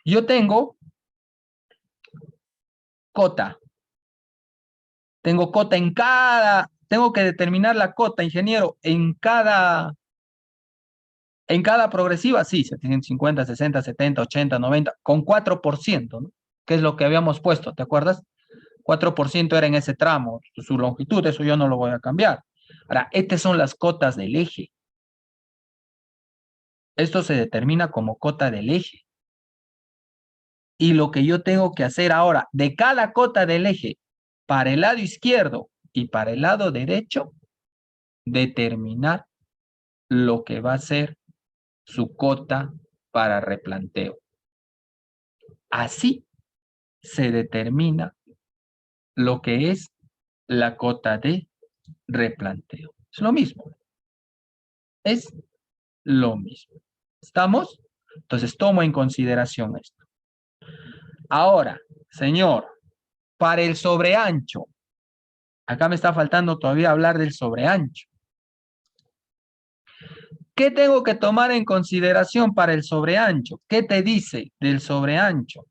Yo tengo Cota. Tengo cota tengo que determinar la cota, ingeniero, en cada progresiva, sí, 750, 60, 70, 80, 90, con 4%, ¿no? Que es lo que habíamos puesto, ¿te acuerdas? 4% era en ese tramo, su longitud, eso yo no lo voy a cambiar. Ahora, estas son las cotas del eje. Esto se determina como cota del eje. Y lo que yo tengo que hacer ahora, de cada cota del eje, para el lado izquierdo y para el lado derecho, determinar lo que va a ser su cota para replanteo. Así se determina lo que es la cota de replanteo. Es lo mismo. Es lo mismo. ¿Estamos? Entonces tomo en consideración esto. Ahora, señor, para el sobreancho, acá me está faltando todavía hablar del sobreancho. ¿Qué tengo que tomar en consideración para el sobreancho? ¿Qué te dice del sobreancho?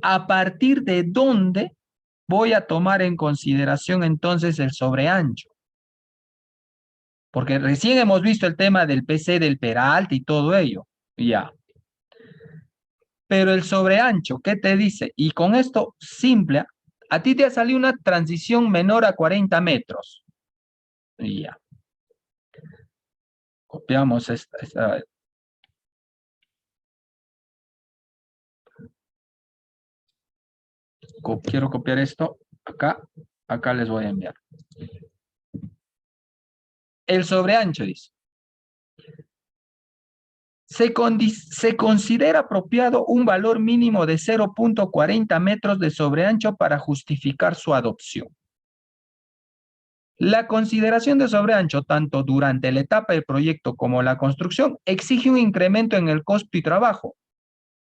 ¿A partir de dónde voy a tomar en consideración entonces el sobreancho? Porque recién hemos visto el tema del PC, del peralte y todo ello. Ya. Pero el sobreancho, ¿qué te dice? Y con esto simple, a ti te ha salido una transición menor a 40 metros. Ya. Copiamos esta. Quiero copiar esto acá les voy a enviar. El sobreancho dice. Se considera apropiado un valor mínimo de 0.40 metros de sobreancho para justificar su adopción. La consideración de sobreancho, tanto durante la etapa del proyecto como la construcción, exige un incremento en el costo y trabajo,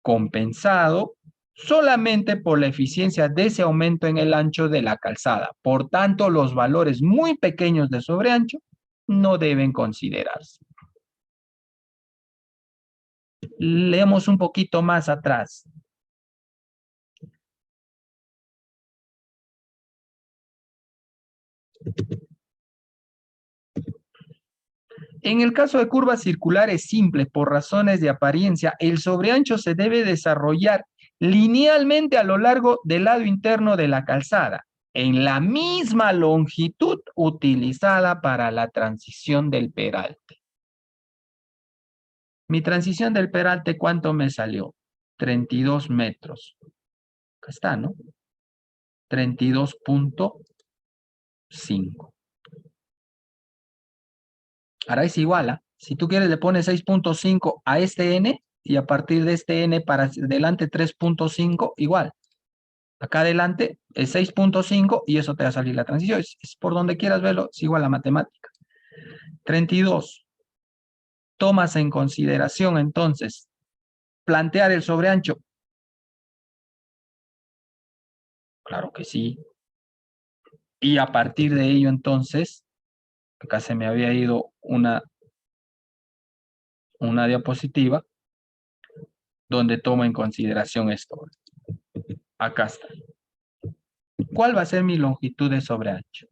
compensado solamente por la eficiencia de ese aumento en el ancho de la calzada. Por tanto, los valores muy pequeños de sobreancho no deben considerarse. Leemos un poquito más atrás. En el caso de curvas circulares simples por razones de apariencia, el sobreancho se debe desarrollar linealmente a lo largo del lado interno de la calzada, en la misma longitud utilizada para la transición del peralte. Mi transición del peralte, ¿cuánto me salió? 32 metros. Acá está, ¿no? 32.5. Ahora es igual, ¿eh? Si tú quieres le pones 6.5 a este n y a partir de este n para adelante 3.5, igual. Acá adelante es 6.5 y eso te va a salir la transición. Es por donde quieras verlo, es igual a matemática. 32. Tomas en consideración entonces plantear el sobreancho. Claro que sí. Y a partir de ello entonces, acá se me había ido una diapositiva donde tomo en consideración esto. Acá está. ¿Cuál va a ser mi longitud de sobreancho?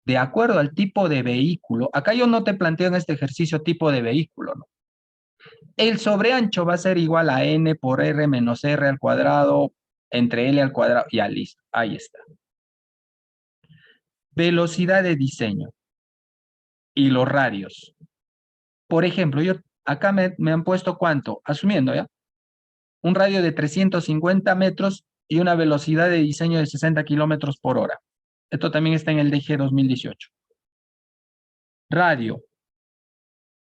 De acuerdo al tipo de vehículo, acá yo no te planteo en este ejercicio tipo de vehículo, ¿no? El sobreancho va a ser igual a n por r menos r al cuadrado entre l al cuadrado. Ya, listo. Ahí está. Velocidad de diseño y los radios. Por ejemplo, acá me han puesto ¿cuánto? Asumiendo, ¿ya? Un radio de 350 metros y una velocidad de diseño de 60 kilómetros por hora. Esto también está en el DG 2018. Radio.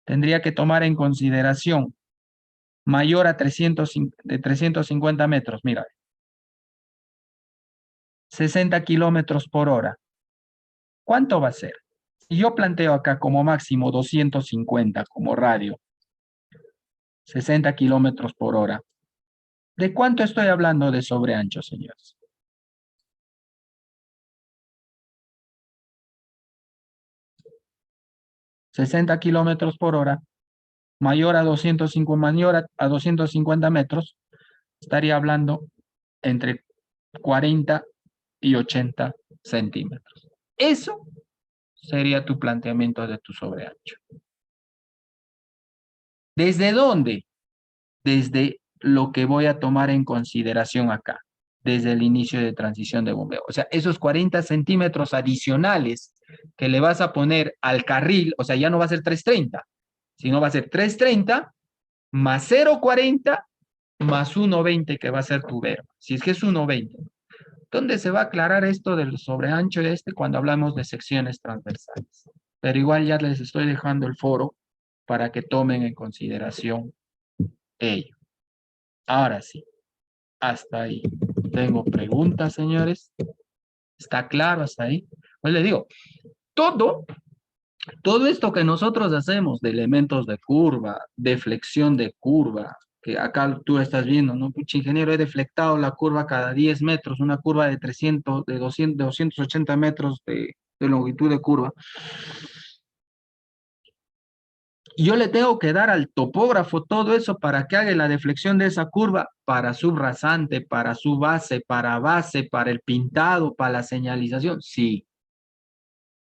Tendría que tomar en consideración mayor a 350 metros, mira. 60 kilómetros por hora. ¿Cuánto va a ser? Si yo planteo acá como máximo 250 como radio, 60 kilómetros por hora. ¿De cuánto estoy hablando de sobreancho, señores? ¿60 kilómetros por hora mayor a 250 metros? estaría hablando entre 40 y 80 centímetros. Eso sería tu planteamiento de tu sobreancho. ¿Desde dónde? Desde lo que voy a tomar en consideración acá, desde el inicio de transición de bombeo. O sea, esos 40 centímetros adicionales que le vas a poner al carril, o sea, ya no va a ser 330, sino va a ser 330 más 0,40 más 1,20 que va a ser tu verba. Si es que es 1,20. ¿Dónde se va a aclarar esto del sobreancho cuando hablamos de secciones transversales? Pero igual ya les estoy dejando el foro para que tomen en consideración ello. Ahora sí, hasta ahí. ¿Tengo preguntas, señores? ¿Está claro hasta ahí? Pues les digo, todo esto que nosotros hacemos de elementos de curva, de flexión de curva, que acá tú estás viendo, ¿no? Pucha, ingeniero, he deflectado la curva cada 10 metros, una curva de 300, de 280 metros de longitud de curva. Y yo le tengo que dar al topógrafo todo eso para que haga la deflexión de esa curva para su rasante, para su base, para el pintado, para la señalización. Sí,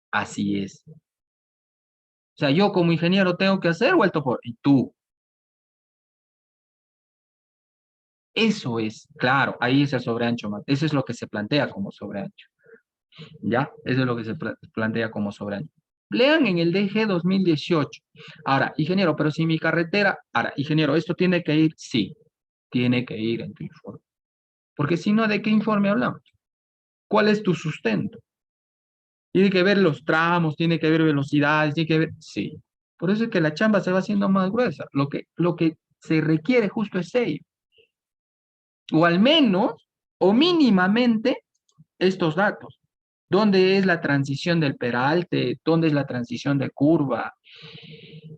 así es. O sea, yo como ingeniero tengo que hacer o el topógrafo. Y tú. Eso es, claro, ahí es el sobreancho más. Eso es lo que se plantea como sobreancho. ¿Ya? Eso es lo que se plantea como sobreancho. Lean en el DG 2018. Ahora, ingeniero, pero si mi carretera... Ahora, ingeniero, ¿esto tiene que ir? Sí, tiene que ir en tu informe. Porque si no, ¿de qué informe hablamos? ¿Cuál es tu sustento? Tiene que ver los tramos, tiene que ver velocidades, tiene que ver... Sí. Por eso es que la chamba se va haciendo más gruesa. Lo que se requiere justo es ello. O al menos, o mínimamente, estos datos. ¿Dónde es la transición del peralte? ¿Dónde es la transición de curva?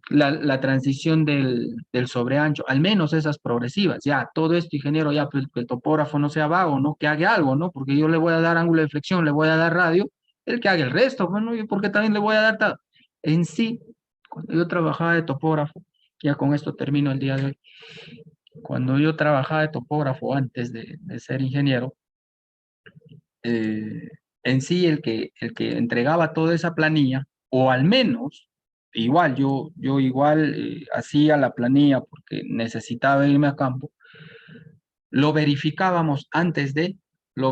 La transición del sobreancho, al menos esas progresivas. Ya, todo esto, ingeniero, ya, pues, que el topógrafo no sea vago, ¿no? Que haga algo, ¿no? Porque yo le voy a dar ángulo de flexión, le voy a dar radio, el que haga el resto, bueno, ¿y por qué también le voy a dar tal? En sí, cuando yo trabajaba de topógrafo, ya con esto termino el día de hoy, cuando yo trabajaba de topógrafo antes de ser ingeniero, en sí el que entregaba toda esa planilla, o al menos, igual, yo igual hacía la planilla porque necesitaba irme a campo, lo verificábamos antes de